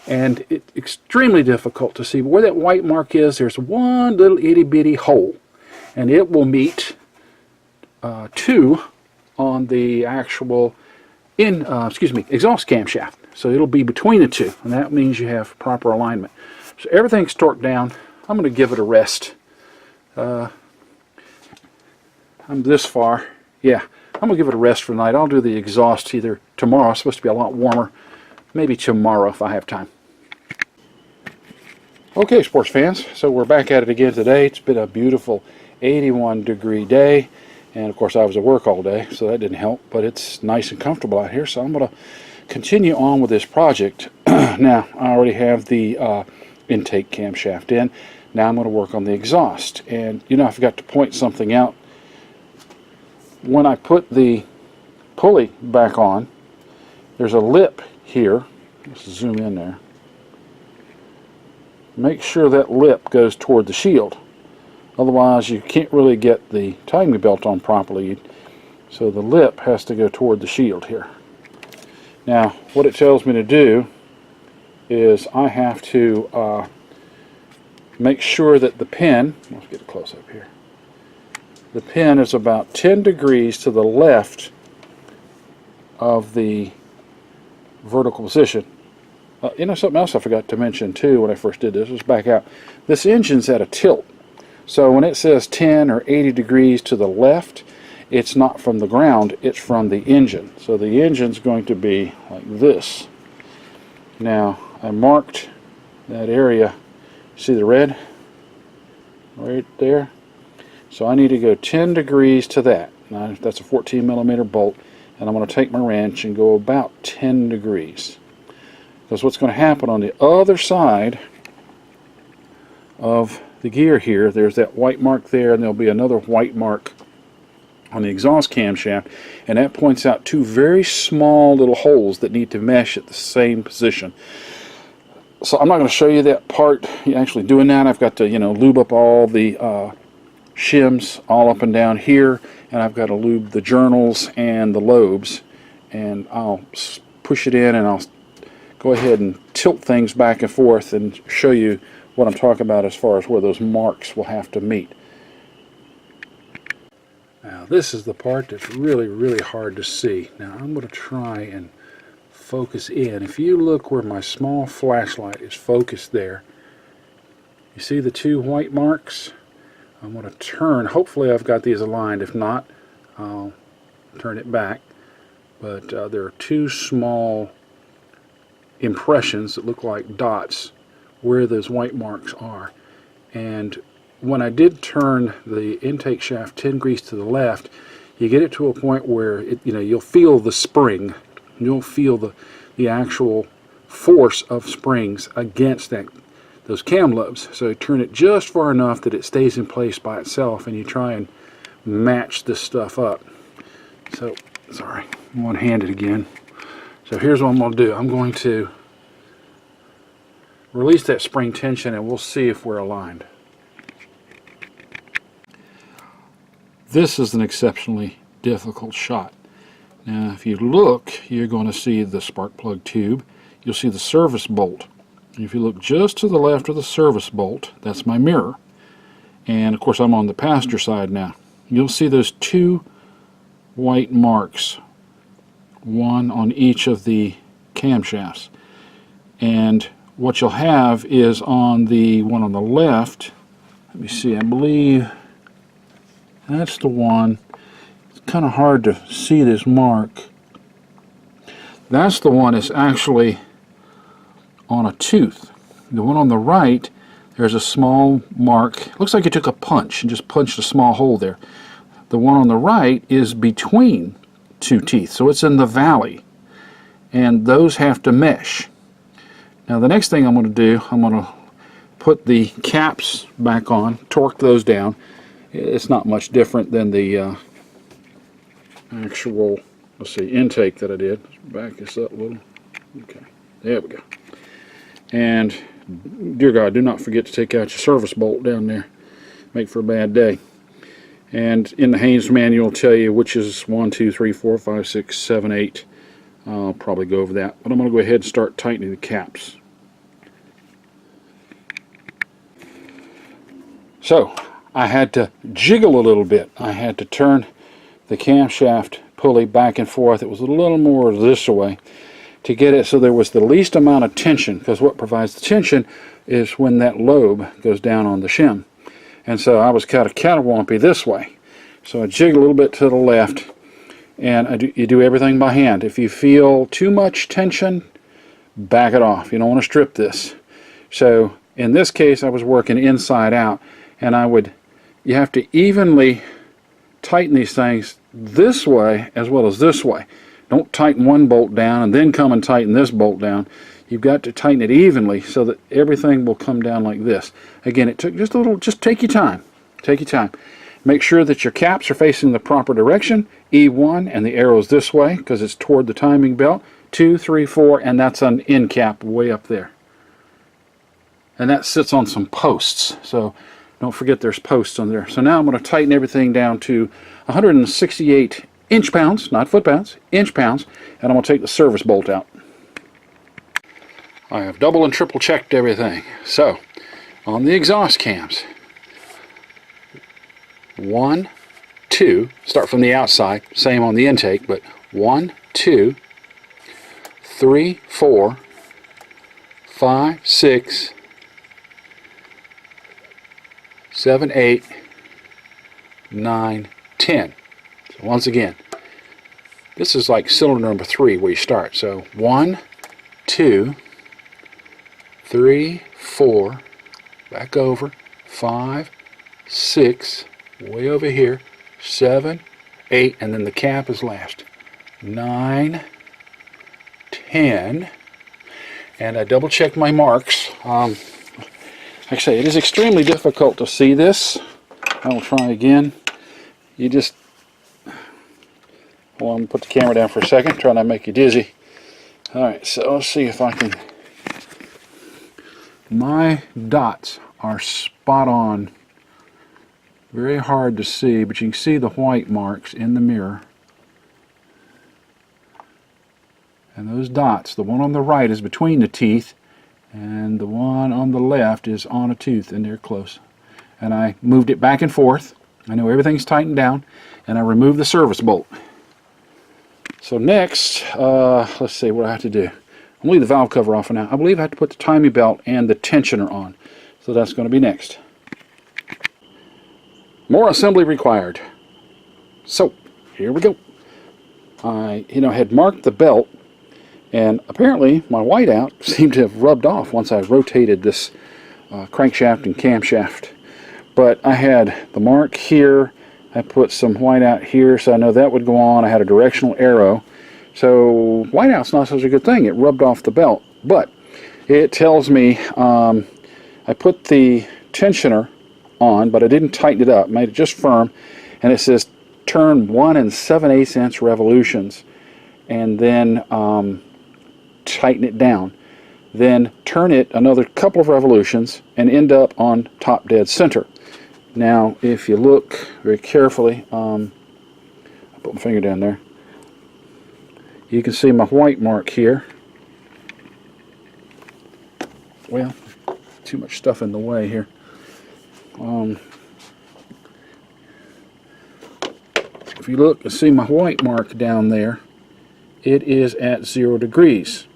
And it's extremely difficult to see. But where that white mark is, there's one little itty-bitty hole, and it will meet two on the actual exhaust camshaft. So it'll be between the two, and that means you have proper alignment. So everything's torqued down. I'm going to give it a rest. I'm this far. Yeah, I'm going to give it a rest for the night. I'll do the exhaust either tomorrow. It's supposed to be a lot warmer. Maybe tomorrow if I have time. Okay, sports fans, so we're back at it again today. It's been a beautiful 81-degree day, and of course I was at work all day, so that didn't help, but it's nice and comfortable out here, so I'm going to continue on with this project. Now, I already have the intake camshaft in. Now I'm going to work on the exhaust, and I forgot to point something out. When I put the pulley back on, there's a lip here. Let's zoom in there. Make sure that lip goes toward the shield. Otherwise, you can't really get the timing belt on properly. So the lip has to go toward the shield here. Now, what it tells me to do is I have to make sure that the pin, let's get a close up here. The pin is about 10 degrees to the left of the vertical position. You know, something else I forgot to mention too when I first did this. Let's back out. This engine's at a tilt. So when it says 10 or 80 degrees to the left, it's not from the ground, it's from the engine. So the engine's going to be like this. Now, I marked that area. See the red? Right there. So I need to go 10 degrees to that. Now, that's a 14 millimeter bolt. And I'm going to take my wrench and go about 10 degrees. Because what's going to happen on the other side of the gear here, there's that white mark there, and there'll be another white mark on the exhaust camshaft, and that points out two very small little holes that need to mesh at the same position. So I'm not going to show you that part, actually doing that. I've got to, you know, lube up all the shims all up and down here, and I've got to lube the journals and the lobes, and I'll push it in and I'll go ahead and tilt things back and forth and show you what I'm talking about as far as where those marks will have to meet. Now this is the part that's really, really hard to see. Now I'm going to try and focus in. If you look where my small flashlight is focused there, you see the two white marks? I'm going to turn. Hopefully I've got these aligned. If not, I'll turn it back. But there are two small impressions that look like dots where those white marks are. And when I did turn the intake shaft 10 degrees to the left, you get it to a point where it, you know, you'll feel the spring. You'll feel the actual force of springs against those cam lobes. So you turn it just far enough that it stays in place by itself, and you try and match this stuff up. So, sorry, I'm one-handed again. So here's what I'm going to do. I'm going to release that spring tension, and we'll see if we're aligned. This is an exceptionally difficult shot. Now if you look, you're going to see the spark plug tube. You'll see the service bolt. If you look just to the left of the service bolt, that's my mirror. And of course I'm on the passenger side now. You'll see those two white marks, one on each of the camshafts. And what you'll have is on the one on the left, let me see, I believe that's the one. It's kind of hard to see this mark. That's the one that's actually on a tooth. The one on the right, there's a small mark. Looks like you took a punch and just punched a small hole there. The one on the right is between two teeth, so it's in the valley. And those have to mesh. Now the next thing I'm going to do, I'm going to put the caps back on, torque those down. It's not much different than the actual, let's see, intake that I did. Let's back this up a little. Okay, there we go. And dear God, do not forget to take out your service bolt down there. Make for a bad day. And in the Haynes manual, it'll tell you which is 1, 2, 3, 4, 5, 6, 7, 8. I'll probably go over that, but I'm going to go ahead and start tightening the caps. So I had to jiggle a little bit. I had to turn the camshaft pulley back and forth. It was a little more this way to get it so there was the least amount of tension, because what provides the tension is when that lobe goes down on the shim. And so I was kind of cattywampy this way. So I jiggle a little bit to the left, and you do everything by hand. If you feel too much tension, back it off. You don't want to strip this. So in this case I was working inside out, and you have to evenly tighten these things this way as well as this way. Don't tighten one bolt down and then come and tighten this bolt down. You've got to tighten it evenly so that everything will come down like this. Again, it took just a little, just take your time. Take your time. Make sure that your caps are facing the proper direction. E1, and the arrow is this way because it's toward the timing belt. 2, 3, 4, and that's an end cap way up there. And that sits on some posts, so don't forget there's posts on there. So now I'm going to tighten everything down to 168 inch-pounds, not foot-pounds, inch-pounds, and I'm going to take the service bolt out. I have double and triple checked everything. So, on the exhaust cams, 1, 2, start from the outside, same on the intake, but 1, 2, 3, 4, 5, 6, 7, 8, 9, 10. So once again, this is like cylinder number 3 where you start. So 1, 2, 3, 4, back over, 5, 6, way over here, 7, 8, and then the cap is last. 9, 10, and I double checked my marks. Like I say, it is extremely difficult to see this. I will try again. You just, well, I'm going to put the camera down for a second, try not to make you dizzy. Alright, so let's see if I can. My dots are spot on. Very hard to see, but you can see the white marks in the mirror. And those dots, the one on the right is between the teeth, and the one on the left is on a tooth, and they're close. And I moved it back and forth. I know everything's tightened down, and I removed the service bolt. So next, let's see what I have to do. I'm going to leave the valve cover off for now. I believe I have to put the timing belt and the tensioner on. So that's going to be next. More assembly required. So, here we go. I had marked the belt, and apparently my whiteout seemed to have rubbed off once I rotated this crankshaft and camshaft. But I had the mark here. I put some whiteout here so I know that would go on. I had a directional arrow. So whiteout's not such a good thing. It rubbed off the belt. But it tells me I put the tensioner on, but I didn't tighten it up. Made it just firm. And it says turn 1 7/8 revolutions. And then tighten it down. Then turn it another couple of revolutions and end up on top dead center. Now, if you look very carefully, I put my finger down there, you can see my white mark here. Well, too much stuff in the way here. If you look and see my white mark down there, it is at 0 degrees.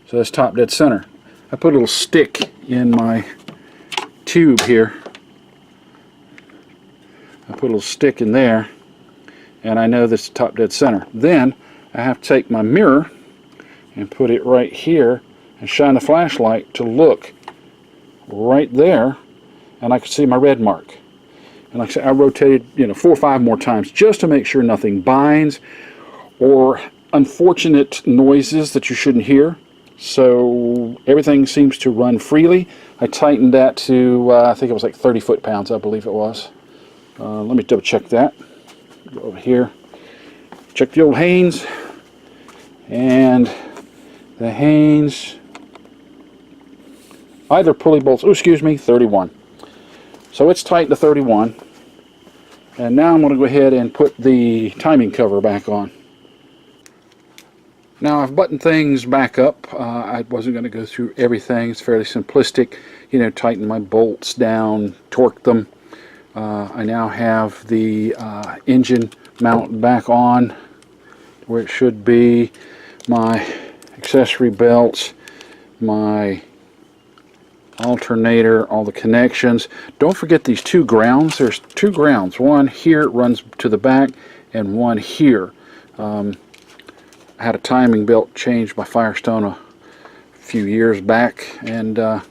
So that's top dead center. I put a little stick in my tube here. I put a little stick in there, and I know this is top dead center. Then I have to take my mirror and put it right here and shine the flashlight to look right there, and I can see my red mark. And like I said, I rotated 4 or 5 more times just to make sure nothing binds or unfortunate noises that you shouldn't hear. So everything seems to run freely. I tightened that to I think it was like 30 foot-pounds, I believe it was. Let me double check that. Go over here. Check the old Haynes. And the Haynes, either pulley bolts, 31. So it's tight to 31. And now I'm going to go ahead and put the timing cover back on. Now I've buttoned things back up. I wasn't going to go through everything. It's fairly simplistic. Tighten my bolts down, torque them. I now have the engine mount back on where it should be. My accessory belts, my alternator, all the connections. Don't forget these 2 grounds. There's 2 grounds. One here runs to the back and one here. I had a timing belt changed by Firestone a few years back, and it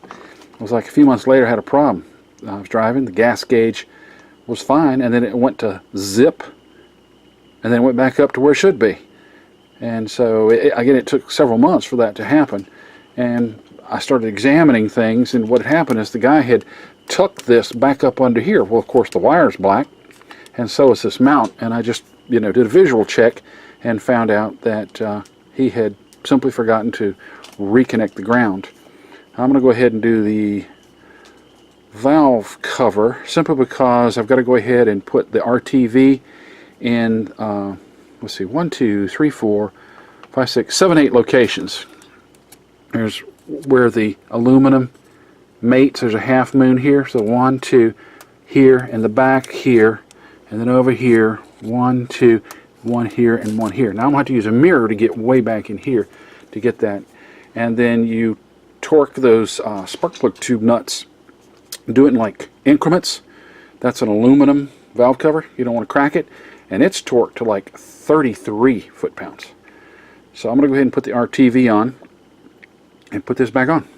was like a few months later I had a problem. I was driving, the gas gauge was fine, and then it went to zip, and then it went back up to where it should be. And so again, it took several months for that to happen. And I started examining things, and what had happened is the guy had tucked this back up under here. Well, of course, the wire's black, and so is this mount. And I just, did a visual check and found out that he had simply forgotten to reconnect the ground. I'm going to go ahead and do the valve cover simply because I've got to go ahead and put the RTV in, let's see, 1, 2, 3, 4, 5, 6, 7, 8 locations. There's where the aluminum mates. There's a half moon here, so 1, 2 here, and the back here, and then over here, 1, 2, 1 here, and 1 here. Now I'm going to have to use a mirror to get way back in here to get that. And then you torque those spark plug tube nuts. Do it in like increments. That's an aluminum valve cover. You don't want to crack it. And it's torqued to like 33 foot-pounds. So I'm going to go ahead and put the RTV on and put this back on.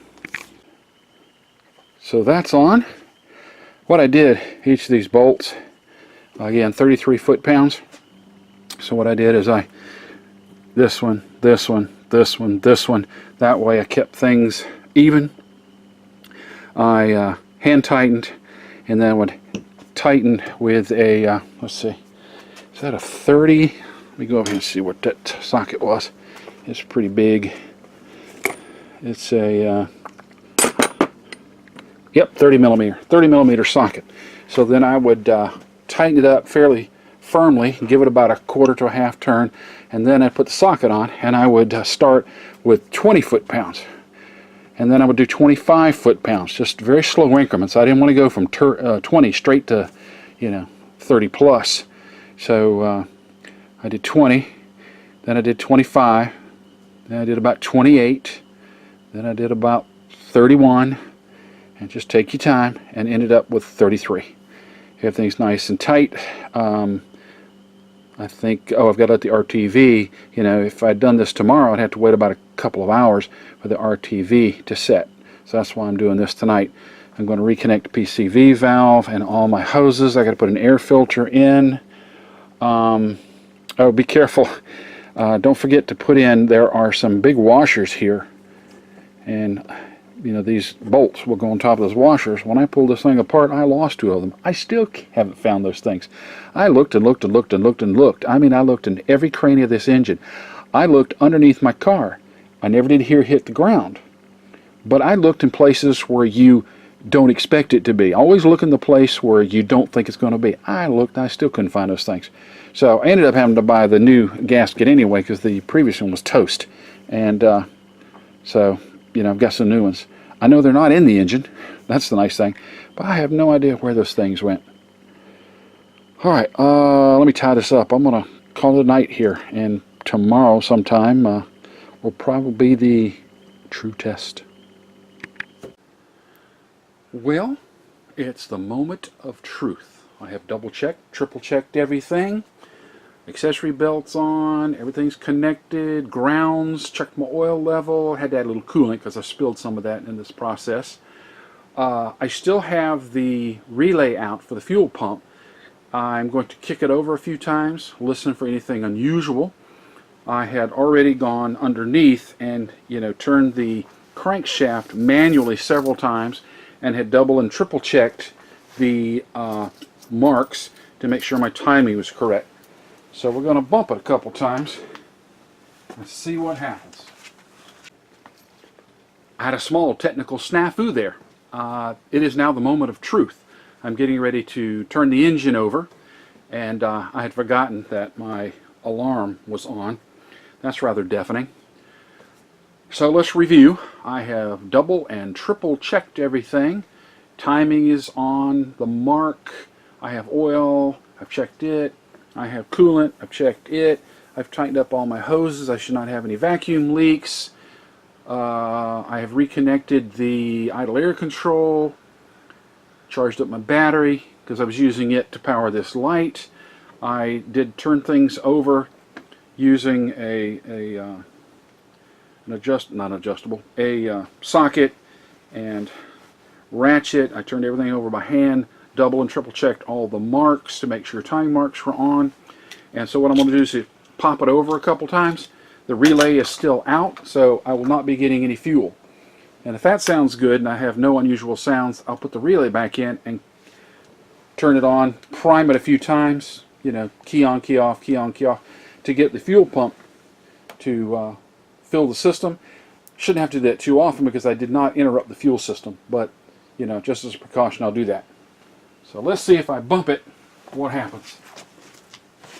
So that's on. What I did, each of these bolts, again, 33 foot-pounds. So what I did is this one, this one, this one, this one. That way I kept things even. I hand tightened, and then would tighten with a, let's see, is that a 30? Let me go over here and see what that socket was. It's pretty big. It's a, yep, 30 millimeter socket. So then I would tighten it up fairly firmly, give it about a quarter to a half turn, and then I'd put the socket on, and I would start with 20 foot-pounds. And then I would do 25 foot-pounds, just very slow increments. I didn't want to go from 20 straight to, 30 plus. So I did 20, then I did 25, then I did about 28, then I did about 31, and just take your time, and ended up with 33. Everything's nice and tight. I think, I've got to let the RTV, if I'd done this tomorrow, I'd have to wait about a couple of hours for the RTV to set. So that's why I'm doing this tonight. I'm going to reconnect the PCV valve and all my hoses. I got to put an air filter in. Oh, be careful. Don't forget to put in, there are some big washers here. And, these bolts will go on top of those washers. When I pulled this thing apart, I lost 2 of them. I still haven't found those things. I looked and looked and looked and looked and looked. I mean, I looked in every cranny of this engine. I looked underneath my car. I never did hear it hit the ground. But I looked in places where you don't expect it to be. Always look in the place where you don't think it's going to be. I looked, I still couldn't find those things. So I ended up having to buy the new gasket anyway, because the previous one was toast. And so, I've got some new ones. I know they're not in the engine. That's the nice thing. But I have no idea where those things went. Alright, let me tie this up. I'm going to call it a night here. And tomorrow sometime will probably be the true test. Well, it's the moment of truth. I have double-checked, triple-checked everything. Accessory belts on, everything's connected, grounds, checked my oil level, had to add a little coolant because I spilled some of that in this process. I still have the relay out for the fuel pump. I'm going to kick it over a few times, listen for anything unusual. I had already gone underneath and turned the crankshaft manually several times and had double and triple checked the marks to make sure my timing was correct. So we're going to bump it a couple times and see what happens. I had a small technical snafu there. It is now the moment of truth. I'm getting ready to turn the engine over, and I had forgotten that my alarm was on. That's rather deafening. So let's review. I have double and triple checked everything. Timing is on the mark. I have oil. I've checked it. I have coolant, I've checked it, I've tightened up all my hoses, I should not have any vacuum leaks, I have reconnected the idle air control, charged up my battery because I was using it to power this light. I did turn things over using a socket and ratchet. I turned everything over by hand. Double and triple checked all the marks to make sure timing marks were on. And so what I'm going to do is pop it over a couple times. The relay is still out, so I will not be getting any fuel. And if that sounds good and I have no unusual sounds, I'll put the relay back in and turn it on, prime it a few times, key on, key off, key on, key off, to get the fuel pump to fill the system. Shouldn't have to do that too often because I did not interrupt the fuel system, but just as a precaution, I'll do that. So let's see if I bump it, what happens.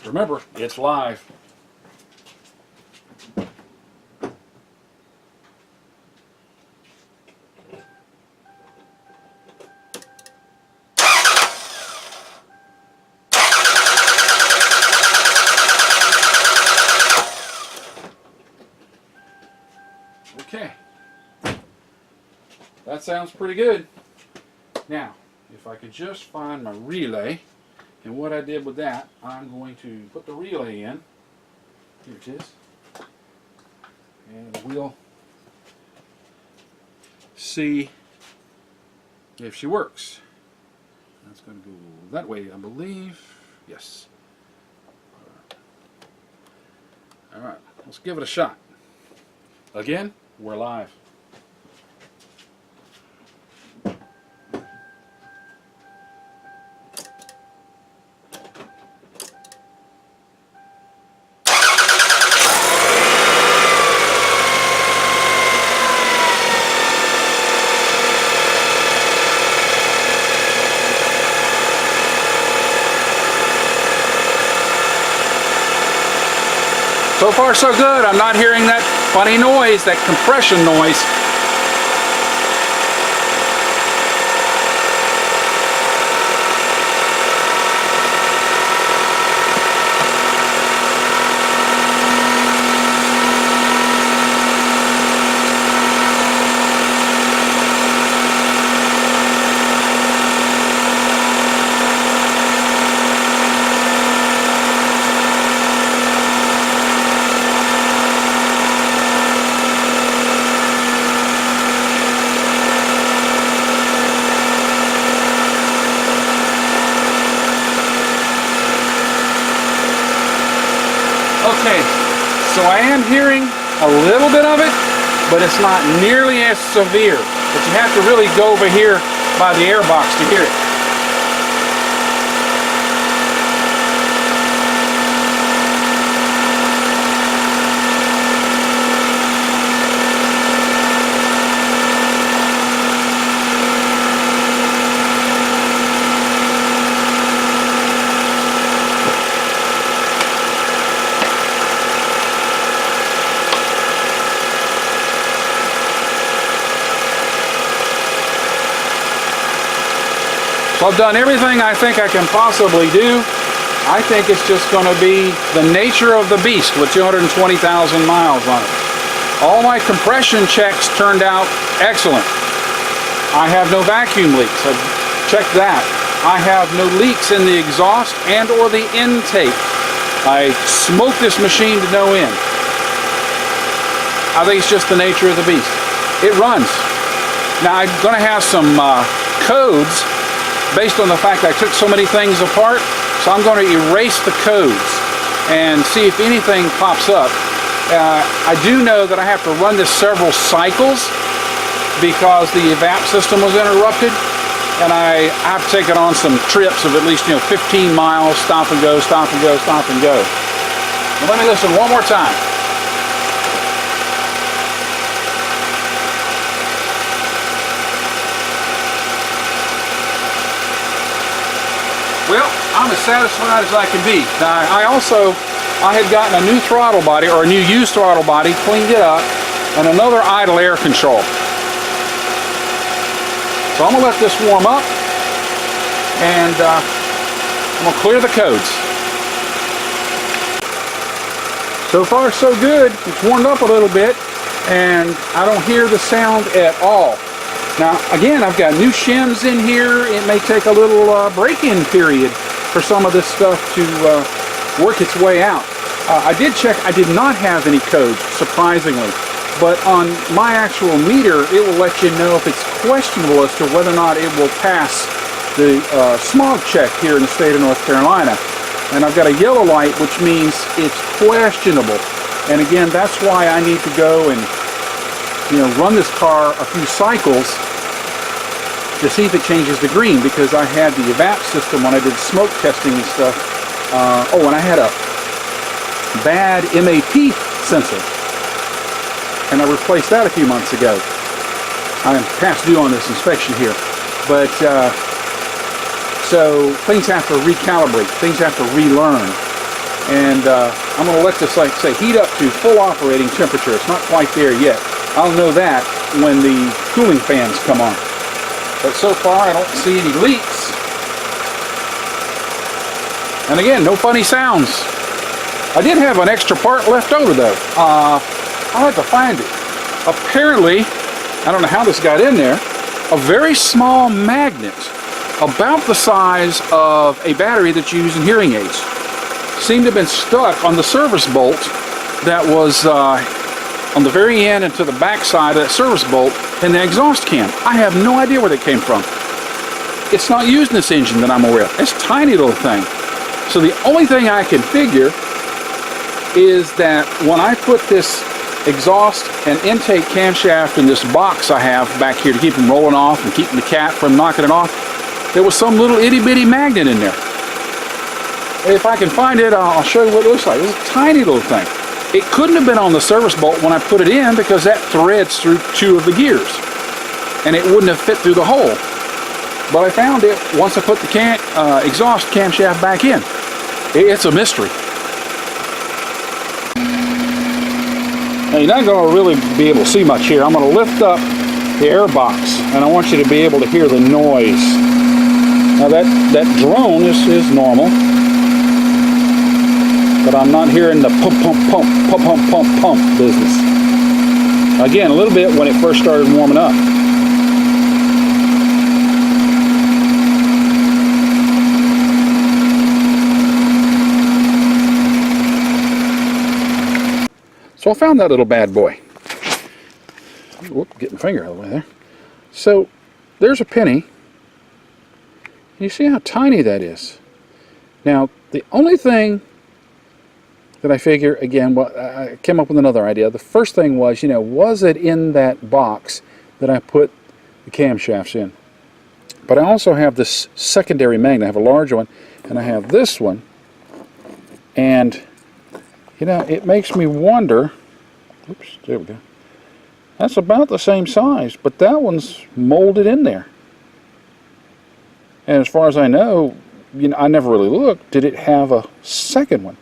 Remember, it's live. Okay. sounds pretty good. Now, if I could just find my relay, and what I did with that, I'm going to put the relay in. Here it is. And we'll see if she works. That's going to go that way, I believe. Yes. All right, let's give it a shot. Again, we're live. So far so good. I'm not hearing that funny noise, that compression noise. Okay, so I am hearing a little bit of it, but it's not nearly as severe. But you have to really go over here by the air box to hear it. So I've done everything I think I can possibly do. I think it's just going to be the nature of the beast with 220,000 miles on it. All my compression checks turned out excellent. I have no vacuum leaks. I've checked that. I have no leaks in the exhaust and or the intake. I smoked this machine to no end. I think it's just the nature of the beast. It runs. Now I'm going to have some codes based on the fact I took so many things apart, so I'm going to erase the codes and see if anything pops up. I do know that I have to run this several cycles because the evap system was interrupted, and I have to take it on some trips of at least 15 miles, stop and go, stop and go, stop and go. Now let me listen one more time. Well, I'm as satisfied as I can be. Now, I had gotten a new throttle body, or a new used throttle body, cleaned it up, and another idle air control. So I'm going to let this warm up, and I'm going to clear the codes. So far, so good. It's warmed up a little bit, and I don't hear the sound at all. Now, again, I've got new shims in here. It may take a little break-in period for some of this stuff to work its way out. I did check. I did not have any codes, surprisingly. But on my actual meter, it will let you know if it's questionable as to whether or not it will pass the smog check here in the state of North Carolina. And I've got a yellow light, which means it's questionable. And again, that's why I need to go and run this car a few cycles to see if it changes to green, because I had the evap system when I did smoke testing and stuff. And I had a bad MAP sensor, and I replaced that a few months ago. I'm past due on this inspection here, but so things have to recalibrate, things have to relearn, and I'm going to let this, like say, heat up to full operating temperature. It's not quite there yet. I'll know that when the cooling fans come on. But so far, I don't see any leaks. And again, no funny sounds. I did have an extra part left over, though. I'll have to find it. Apparently, I don't know how this got in there, a very small magnet, about the size of a battery that's used in hearing aids, seemed to have been stuck on the service bolt that was on the very end and to the back side of that service bolt in the exhaust cam. I have no idea where that came from. It's not used in this engine that I'm aware of. It's a tiny little thing. So the only thing I can figure is that when I put this exhaust and intake camshaft in this box I have back here to keep them rolling off and keeping the cat from knocking it off, there was some little itty-bitty magnet in there. If I can find it, I'll show you what it looks like. It's a tiny little thing. It couldn't have been on the service bolt when I put it in because that threads through 2 of the gears. And it wouldn't have fit through the hole. But I found it once I put the exhaust camshaft back in. It's a mystery. Now you're not going to really be able to see much here. I'm going to lift up the air box and I want you to be able to hear the noise. Now that drone is normal, but I'm not hearing the pump, pump, pump, pump, pump, pump, pump business. Again, a little bit when it first started warming up. So I found that little bad boy. Whoop, get my finger out of the way there. So there's a penny. You see how tiny that is. Now, the only thing that I figure, again, well, I came up with another idea. The first thing was, you know, was it in that box that I put the camshafts in? But I also have this secondary magnet. I have a larger one, and I have this one. And, you know, it makes me wonder, oops, there we go. That's about the same size, but that one's molded in there. And as far as I know, you know, I never really looked, did it have a second one?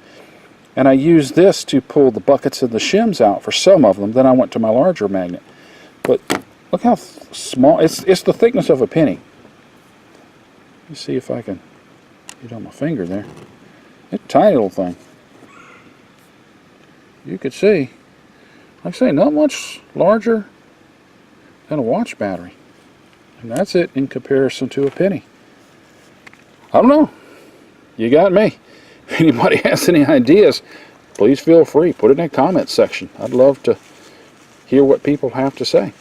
And I used this to pull the buckets and the shims out for some of them. Then I went to my larger magnet. But look how small, it's the thickness of a penny. Let me see if I can get on my finger there. It's a tiny little thing. You could see, like I say, not much larger than a watch battery. And that's it in comparison to a penny. I don't know. You got me. If anybody has any ideas, please feel free. Put it in the comments section. I'd love to hear what people have to say.